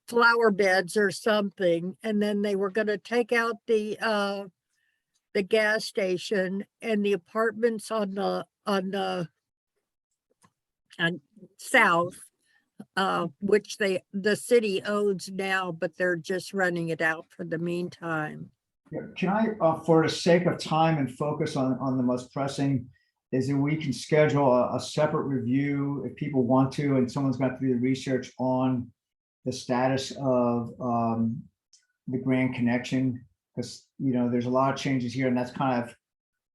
flower beds or something. And then they were going to take out the gas station and the apartments on the south, which the city owns now, but they're just running it out for the meantime. Yeah, can I, for the sake of time and focus on the most pressing, is that we can schedule a separate review if people want to, and someone's got to do the research on the status of the Grand Connection, because, you know, there's a lot of changes here, and that's kind of,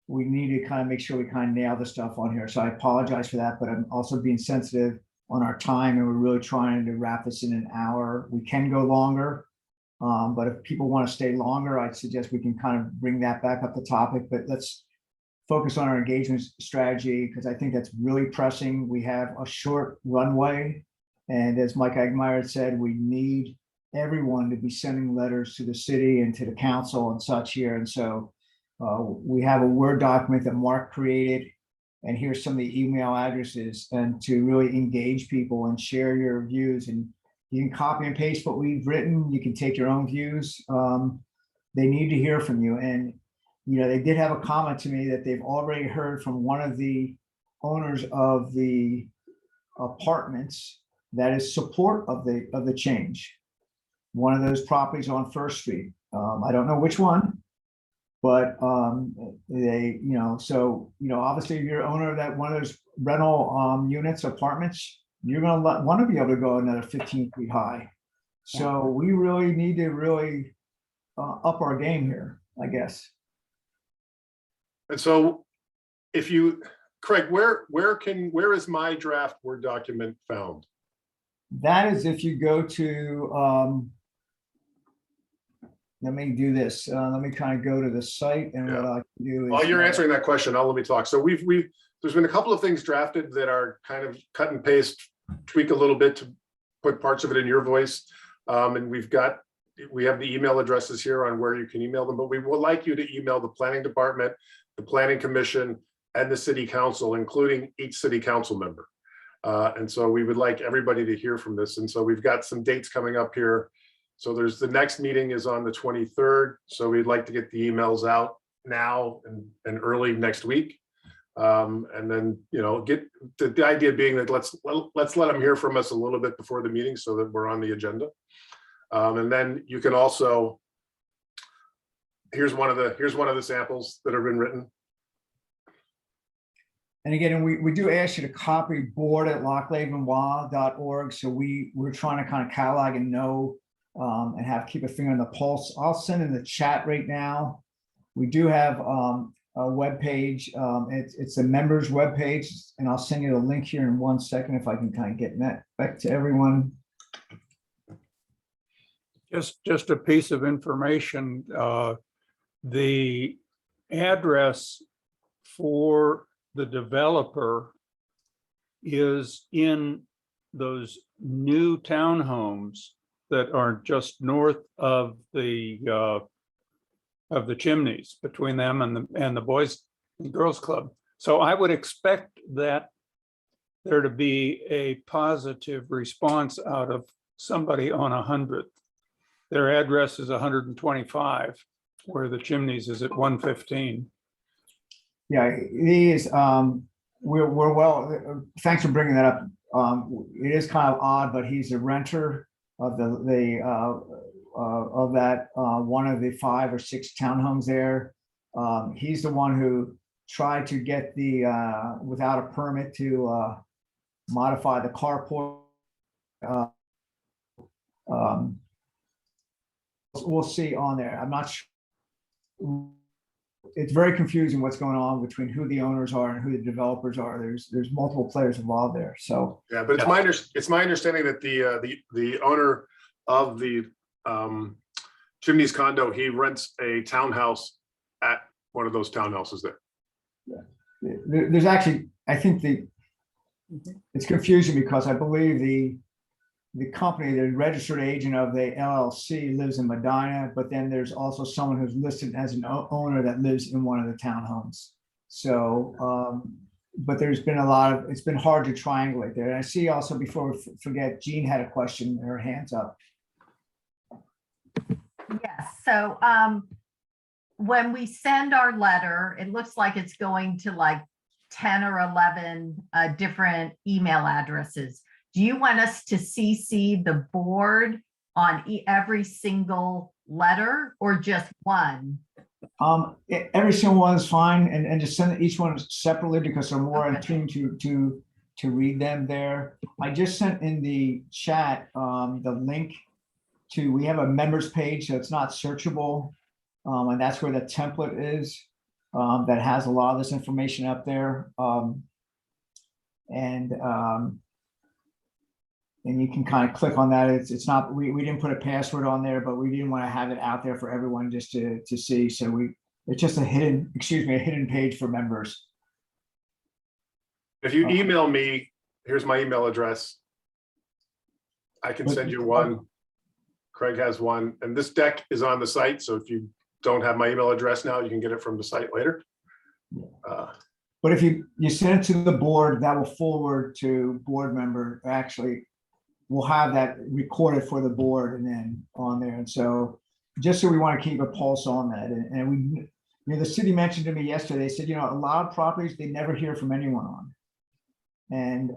we need to kind of make sure we kind of nail the stuff on here. So I apologize for that, but I'm also being sensitive on our time, and we're really trying to wrap this in an hour. We can go longer. But if people want to stay longer, I'd suggest we can kind of bring that back up the topic, but let's focus on our engagement strategy, because I think that's really pressing. We have a short runway. And as Mike Agmeyer said, we need everyone to be sending letters to the city and to the council and such here. And so we have a Word document that Mark created, and here's some of the email addresses, and to really engage people and share your views. And you can copy and paste what we've written. You can take your own views. They need to hear from you. And, you know, they did have a comment to me that they've already heard from one of the owners of the apartments that is support of the change. One of those properties on First Street. I don't know which one, but they, you know, so, you know, obviously if you're owner of that one of those rental units, apartments, you're going to want to be able to go another 15 feet high. So we really need to really up our game here, I guess. And so if you, Craig, where is my draft Word document found? That is if you go to, let me do this. Let me kind of go to the site, and what I can do is. While you're answering that question, let me talk. So there's been a couple of things drafted that are kind of cut and paste, tweak a little bit to put parts of it in your voice. And we have the email addresses here on where you can email them, but we would like you to email the planning department, the planning commission, and the city council, including each city council member. And so we would like everybody to hear from this. And so we've got some dates coming up here. So there's the next meeting is on the 23rd. So we'd like to get the emails out now and early next week. And then, you know, get the idea being that let's let them hear from us a little bit before the meeting so that we're on the agenda. And then you can also, here's one of the samples that have been written. And again, we do ask you to copy board@lochlevenwa.org. So we're trying to kind of catalog and know and keep a finger on the pulse. I'll send in the chat right now. We do have a web page. It's a members web page, and I'll send you the link here in 1 second if I can kind of get that back to everyone. Just a piece of information. The address for the developer is in those new townhomes that are just north of the chimneys between them and the Boys and Girls Club. So I would expect that there to be a positive response out of somebody on 100th. Their address is 125, where the chimneys is at 115. Yeah, these we're well. Thanks for bringing that up. It is kind of odd, but he's a renter of of that one of the 5 or 6 townhomes there. He's the one who tried to get the without a permit to modify the carport. We'll see on there. I'm not sure. It's very confusing what's going on between who the owners are and who the developers are. There's multiple players involved there. So yeah, but it's my understanding that the owner of the Chimneys condo, he rents a townhouse at one of those townhouses there. Yeah. There's actually, I think it's confusing because I believe the company, the registered agent of the LLC lives in Medina, but then there's also someone who's listed as an owner that lives in one of the townhomes. So, but there's been it's been hard to triangulate there. And I see also, before we forget, Jean had a question, her hand's up. Yes, so when we send our letter, it looks like it's going to like 10 or 11 different email addresses. Do you want us to CC the board on every single letter or just one? Every single one is fine, and just send each one separately because they're more in Okay. tune to read them there. I just sent in the chat the link to, we have a members page, so it's not searchable. And that's where the template is that has a lot of this information up there. And you can kind of click on that. It's not, we didn't put a password on there, but we didn't want to have it out there for everyone just to see. So it's just a hidden page for members. If you email me, here's my email address. I can send you one. Craig has one, and this deck is on the site. So if you don't have my email address now, you can get it from the site later. But if you send it to the board, that will forward to board member. Actually, we'll have that recorded for the board and then on there. And so just so we want to keep a pulse on that. And we, the city mentioned to me yesterday, they said, a lot of properties they never hear from anyone on. And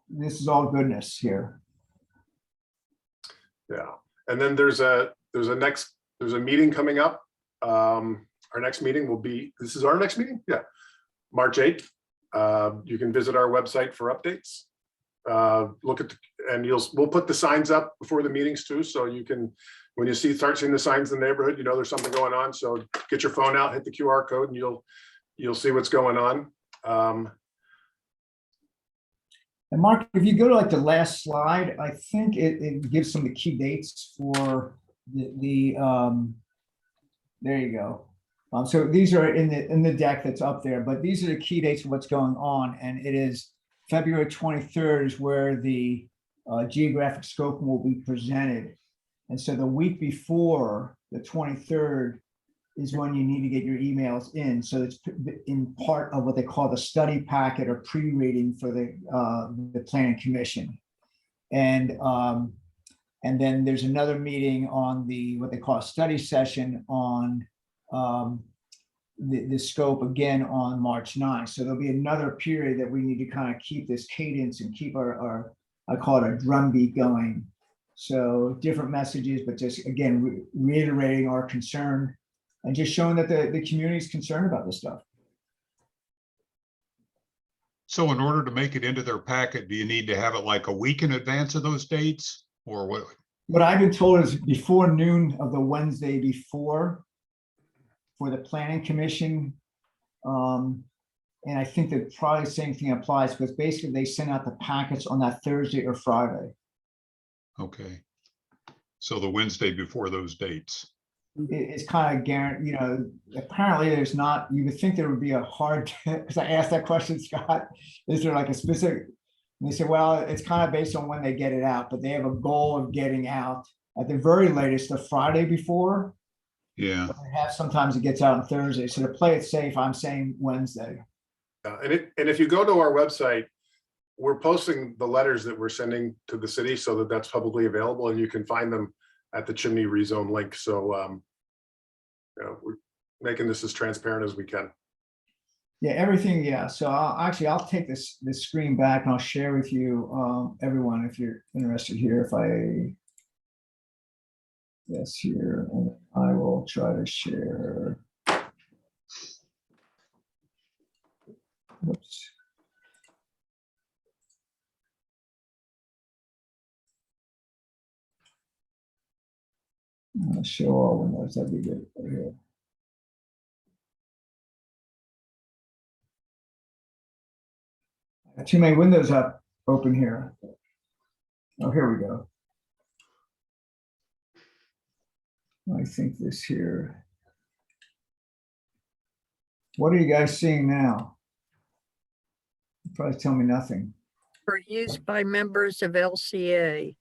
this is all goodness here. Yeah. And then there's a meeting coming up. Our next meeting will be, this is our next meeting? Yeah, March 8th. You can visit our website for updates. Look at, we'll put the signs up before the meetings too. So you can, when you start seeing the signs in the neighborhood, there's something going on. So get your phone out, hit the QR code, and you'll see what's going on. And Mark, if you go to like the last slide, I think it gives some of the key dates for the there you go. So these are in the deck that's up there, but these are the key dates of what's going on. And it is February 23rd is where the geographic scope will be presented. And so the week before the 23rd is when you need to get your emails in. So it's in part of what they call the study packet or pre-reading for the planning commission. And then there's another meeting on what they call a study session on the scope again on March 9th. So there'll be another period that we need to kind of keep this cadence and keep our I call it a drumbeat going. So different messages, but just again, reiterating our concern and just showing that the community is concerned about this stuff. So in order to make it into their packet, do you need to have it like a week in advance of those dates, or what? What I've been told is before noon of the Wednesday before for the planning commission. And I think that probably the same thing applies because basically they send out the packets on that Thursday or Friday. Okay. So the Wednesday before those dates. It's kind of guaranteed, apparently there's not, you would think there would be a hard, because I asked that question, Scott, is there like a specific, and they said, well, it's kind of based on when they get it out, but they have a goal of getting out at the very latest, the Friday before. Yeah. Sometimes it gets out on Thursday. So to play it safe, I'm saying Wednesday. And if you go to our website, we're posting the letters that we're sending to the city so that's publicly available, and you can find them at the chimney rezone link. So we're making this as transparent as we can. Yeah, everything. Yeah. So I'll take this screen back and I'll share with you, everyone, if you're interested here. Yes, here, and I will try to share. Whoops. I'll show all windows. That'd be good. Right here. I got too many windows up open here. Oh, here we go. I think this here. What are you guys seeing now? You probably tell me nothing. For use by members of LCA.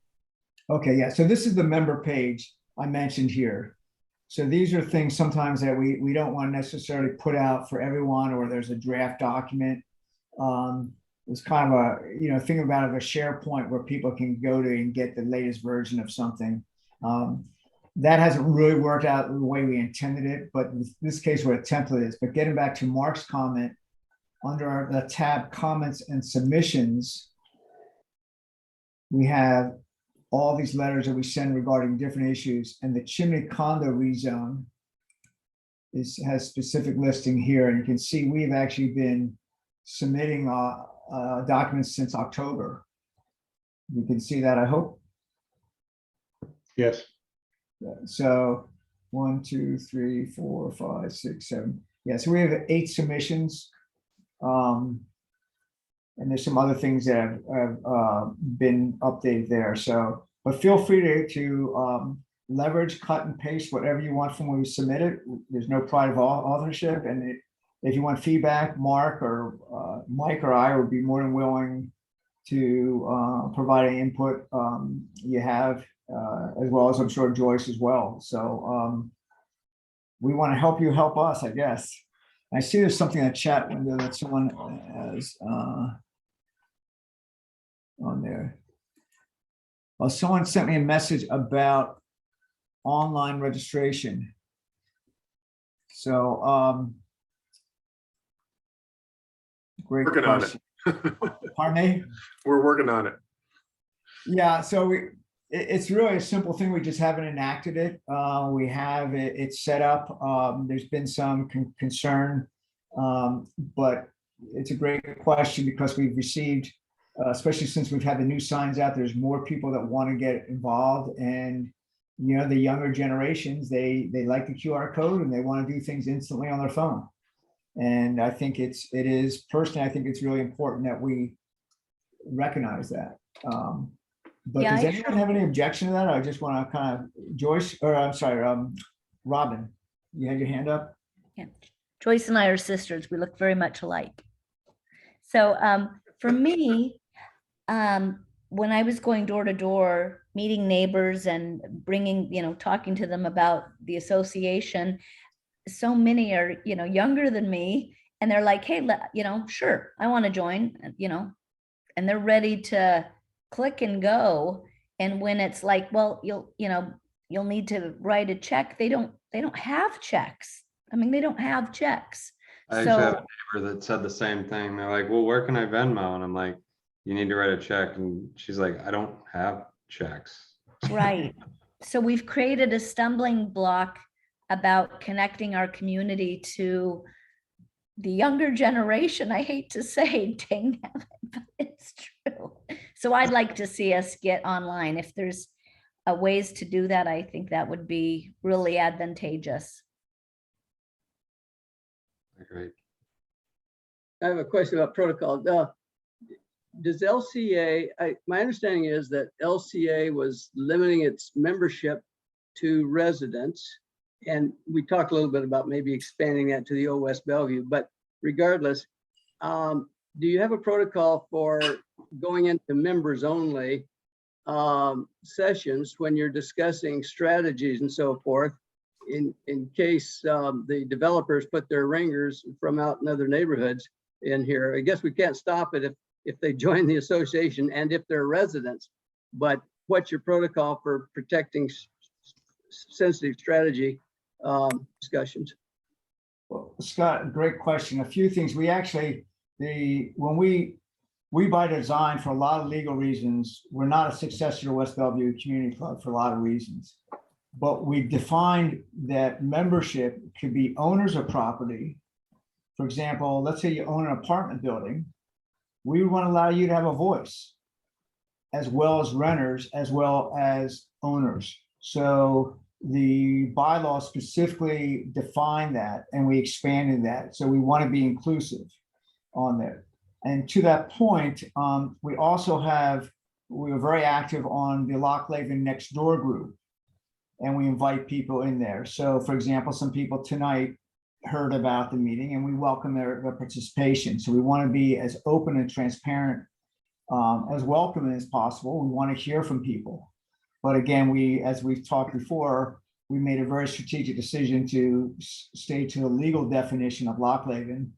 Okay, yeah, so this is the member page I mentioned here. So these are things sometimes that we don't want to necessarily put out for everyone, or there's a draft document. It's kind of a, think about it, a SharePoint where people can go to and get the latest version of something. that hasn't really worked out the way we intended it, but in this case where a template is. But getting back to Mark's comment, under the tab comments and submissions, we have all these letters that we send regarding different issues, and the chimney condo rezone has specific listing here, and you can see we've actually been submitting documents since October. You can see that, I hope. Yes. So 1, 2, 3, 4, 5, 6, 7. Yeah, so we have 8 submissions. And there's some other things that have been updated there. So, but feel free to leverage, cut and paste whatever you want from when we submit it. There's no pride of authorship. And if you want feedback, Mark or Mike or I would be more than willing to provide any input you have, as well as I'm sure Joyce as well. So we want to help you help us, I guess. I see there's something in the chat window that someone has on there. Well, someone sent me a message about online registration. So, great Working question. on it. Pardon me? We're working on it. Yeah, so it's really a simple thing. We just haven't enacted it. We have it's set up. There's been some concern, but it's a great question because we've received, especially since we've had the new signs out, there's more people that want to get involved. And, you know, the younger generations, they like the QR code and they want to do things instantly on their phone. And I think it is personally, I think it's really important that we recognize that. But Yeah, does I anyone have any objection to that? I just want to kind of, Joyce, or I'm sorry, Robin, you had your hand up? Yeah. Joyce and I are sisters. We look very much alike. So for me, when I was going door to door, meeting neighbors and bringing, you know, talking to them about the association, so many are, you know, younger than me, and they're like, hey, you know, sure, I want to join, you know, and they're ready to click and go. And when it's like, well, you'll need to write a check, they don't have checks. I mean, they don't have checks. I actually have a neighbor that said the same thing. They're like, well, where can I Venmo? And I'm like, you need to write a check. And she's like, I don't have checks. Right. So we've created a stumbling block about connecting our community to the younger generation. I hate to say, dang it, but it's true. So I'd like to see us get online. If there's ways to do that, I think that would be really advantageous. Great. I have a question about protocol. Does LCA, my understanding is that LCA was limiting its membership to residents. And we talked a little bit about maybe expanding that to the Old West Bellevue, but regardless, do you have a protocol for going into members only sessions when you're discussing strategies and so forth, in case the developers put their ringers from out in other neighborhoods in here? I guess we can't stop it if they join the association and if they're residents, but what's your protocol for protecting sensitive strategy discussions? Well, Scott, great question. A few things. We actually, when we by design, for a lot of legal reasons, we're not a successor to West Bellevue Community Club for a lot of reasons. But we defined that membership could be owners of property. For example, let's say you own an apartment building. We want to allow you to have a voice, as well as renters, as well as owners. So the bylaw specifically defined that, and we expanded that. So we want to be inclusive on there. And to that point, we were very active on the Lochleven Next Door group, and we invite people in there. So for example, some people tonight heard about the meeting and we welcome their participation. So we want to be as open and transparent, as welcoming as possible. We want to hear from people. But again, as we've talked before, we made a very strategic decision to stay to the legal definition of Lochleven.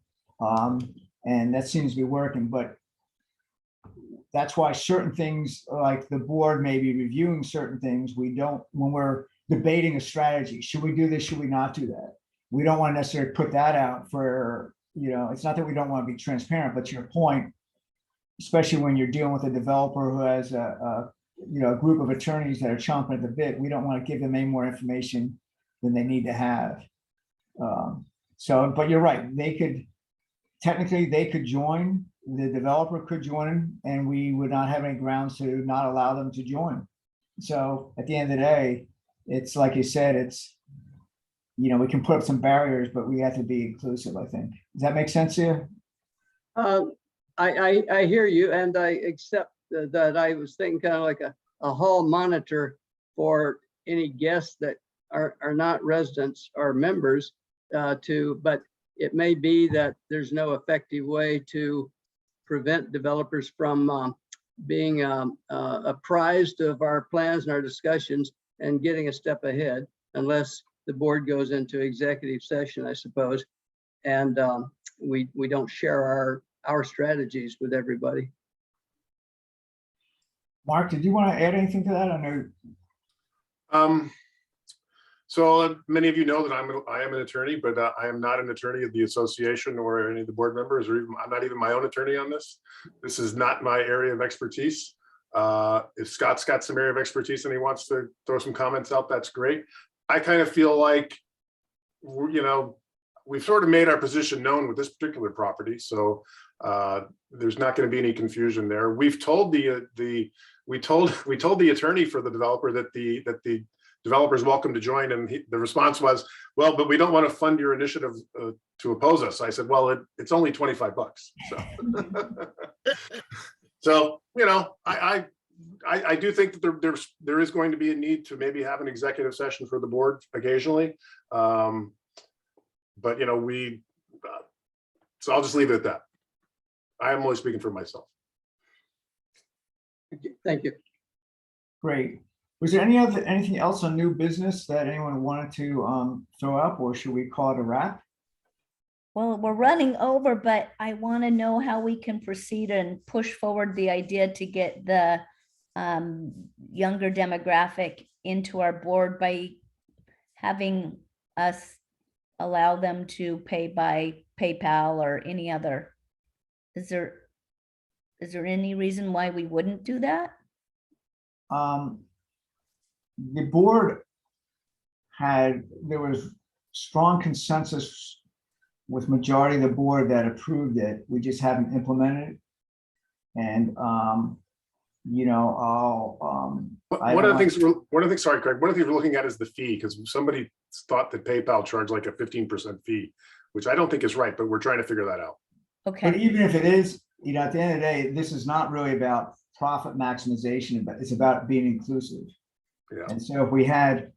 And that seems to be working, but that's why certain things, like the board may be reviewing certain things, we don't, when we're debating a strategy. Should we do this? Should we not do that? We don't want to necessarily put that out for, it's not that we don't want to be transparent, but to your point, especially when you're dealing with a developer who has a group of attorneys that are chomping at the bit, we don't want to give them any more information than they need to have. But you're right, technically they could join, the developer could join, and we would not have any grounds to not allow them to join. So at the end of the day, it's like you said, we can put up some barriers, but we have to be inclusive, I think. Does that make sense to you? I hear you, and I accept that. I was thinking kind of like a hall monitor for any guests that are not residents or members but it may be that there's no effective way to prevent developers from being apprised of our plans and our discussions and getting a step ahead, unless the board goes into executive session, I suppose, and we don't share our strategies with everybody. Mark, did you want to add anything to that? I know. So many of you know that I am an attorney, but I am not an attorney of the association or any of the board members, or even I'm not even my own attorney on this. This is not my area of expertise. If Scott's got some area of expertise and he wants to throw some comments out, that's great. I kind of feel like, we've sort of made our position known with this particular property, so there's not going to be any confusion there. We've told we told the attorney for the developer that the developer is welcome to join, and the response was, well, but we don't want to fund your initiative to oppose us. I said, well, it's only $25. So, I do think that there is going to be a need to maybe have an executive session for the board occasionally. But so I'll just leave it at that. I am only speaking for myself. Thank you. Great. Was there anything else on new business that anyone wanted to throw up, or should we call it a wrap? Well, we're running over, but I want to know how we can proceed and push forward the idea to get the younger demographic into our board by having us allow them to pay by PayPal or any other. Is there any reason why we wouldn't do that? The board there was strong consensus with majority of the board that approved it. We just haven't implemented it. And one of the things, sorry, Craig, one of the things we're looking at is the fee, because somebody thought that PayPal charged like a 15% fee, which I don't think is right, but we're trying to figure that out. Okay. But even if it is, at the end of the day, this is not really about profit maximization, but it's about being inclusive. Yeah. And so if we had,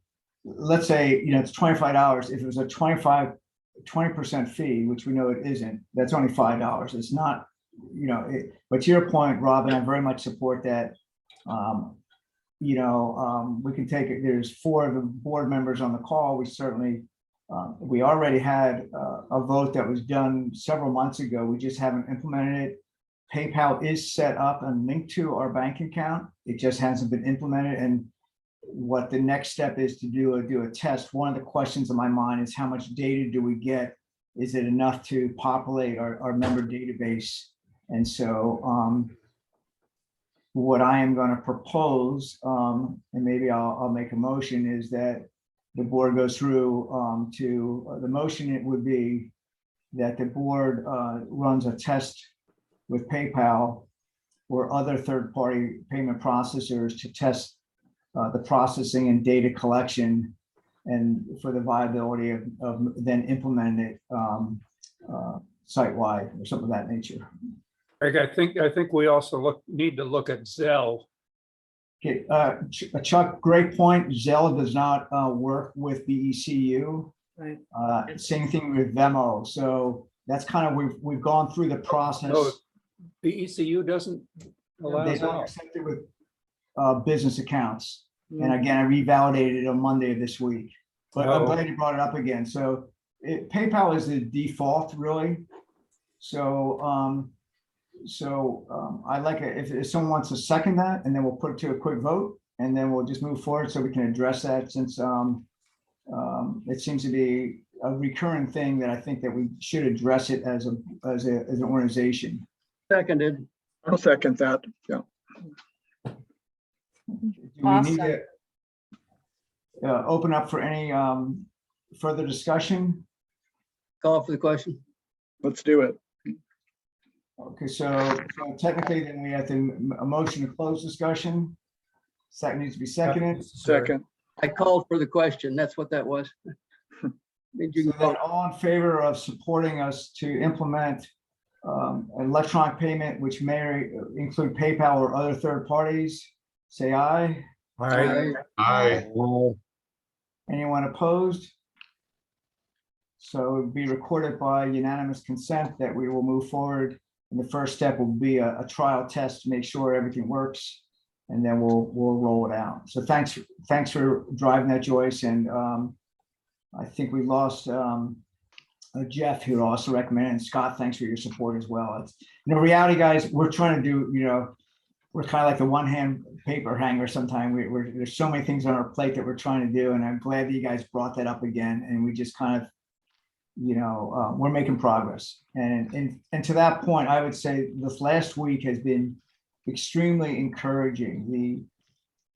let's say, it's $25, if it was a 20% fee, which we know it isn't, that's only $5. It's not, but to your point, Robin, I very much support that. We can take it. There's 4 of the board members on the call. We certainly, we already had a vote that was done several months ago. We just haven't implemented it. PayPal is set up and linked to our bank account. It just hasn't been implemented. And what the next step is to do a test. One of the questions in my mind is, how much data do we get? Is it enough to populate our member database? And so what I am going to propose, and maybe I'll make a motion, is that the board goes through the motion. It would be that the board runs a test with PayPal or other third-party payment processors to test the processing and data collection, and for the viability of then implementing it site-wide or something of that nature. I think we also need to look at Zelle. Okay, Chuck, great point. Zelle does not work with BECU. Right. Same thing with Venmo. So that's kind of, we've gone through the process. No, BECU doesn't allow They don't Zelle. accept it with business accounts. And again, I revalidated it on Monday of this week, but I'm glad you brought it up again. So PayPal is the default, really. So I'd like if someone wants to second that, and then we'll put it to a quick vote. and then we'll just move forward so we can address that since it seems to be a recurring thing that I think that we should address it as an organization. Seconded. I'll second that. Yeah. Do we need to open up for any further discussion? Call for the question. Let's do it. Okay, so technically then we have to, a motion to close discussion. Second needs to be seconded. Second. I called for the question. That's what that was. Means you So can then vote. all in favor of supporting us to implement electronic payment, which may include PayPal or other third parties, say aye. Aye. Anyone opposed? So it would be recorded by unanimous consent that we will move forward. And the first step will be a trial test to make sure everything works. And then we'll roll it out. So thanks for driving that, Joyce. And I think we lost Jeff, who also recommended, and Scott, thanks for your support as well. It's, reality, guys, we're trying to do, we're kind of like the one hand paper hanger sometime. There's so many things on our plate that we're trying to do. And I'm glad that you guys brought that up again. And we just kind of, we're making progress. And to that point, I would say this last week has been extremely encouraging. The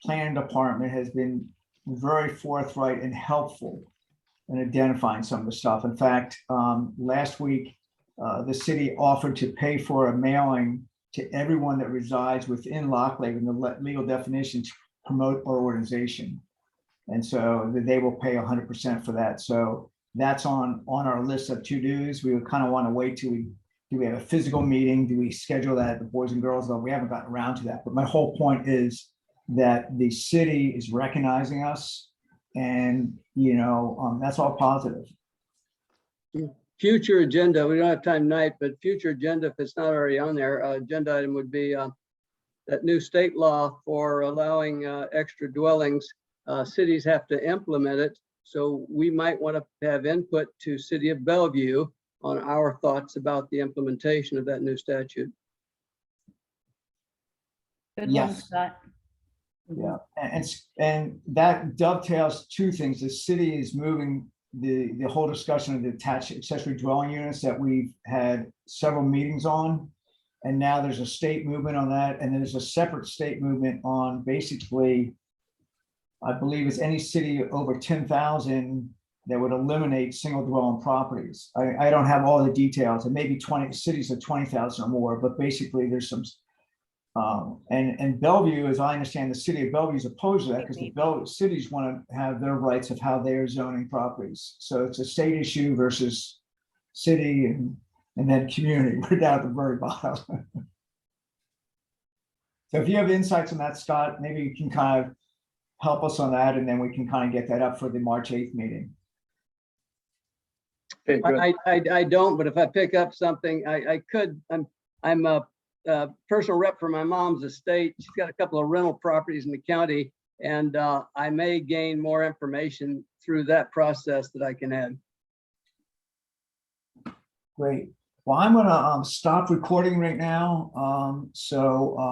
planning department has been very forthright and helpful in identifying some of the stuff. In fact, last week, the city offered to pay for a mailing to everyone that resides within Lochleven, the legal definition to promote our organization. And so they will pay 100% for that. So that's on our list of to-dos. We would kind of want to wait till do we have a physical meeting? Do we schedule that, the Boys and Girls Club? We haven't gotten around to that. But my whole point is that the city is recognizing us, and that's all positive. Future agenda, we don't have time tonight, but future agenda, if it's not already on there, agenda item would be that new state law for allowing extra dwellings. Cities have to implement it. So we might want to have input to City of Bellevue on our thoughts about the implementation of that new statute. Good one, Yes. Scott. Yeah, and that dovetails two things. The city is moving the whole discussion of the attached accessory dwelling units that we've had several meetings on. And now there's a state movement on that. And there's a separate state movement on basically, I believe it's any city over 10,000 that would eliminate single dwelling properties. I don't have all the details. It may be 20 cities of 20,000 or more, but basically there's some. And Bellevue, as I understand, the city of Bellevue is opposed to that because the Bellevue cities want to have their rights of how they are zoning properties. So it's a state issue versus city and then community. We're down at the very bottom. So if you have insights on that, Scott, maybe you can kind of help us on that, and then we can kind of get that up for the March 8th meeting. Okay, good. I don't, but if I pick up something, I could. I'm a personal rep for my mom's estate. She's got a couple of rental properties in the county, and I may gain more information through that process that I can add. Great. Well, I'm going to stop recording right now.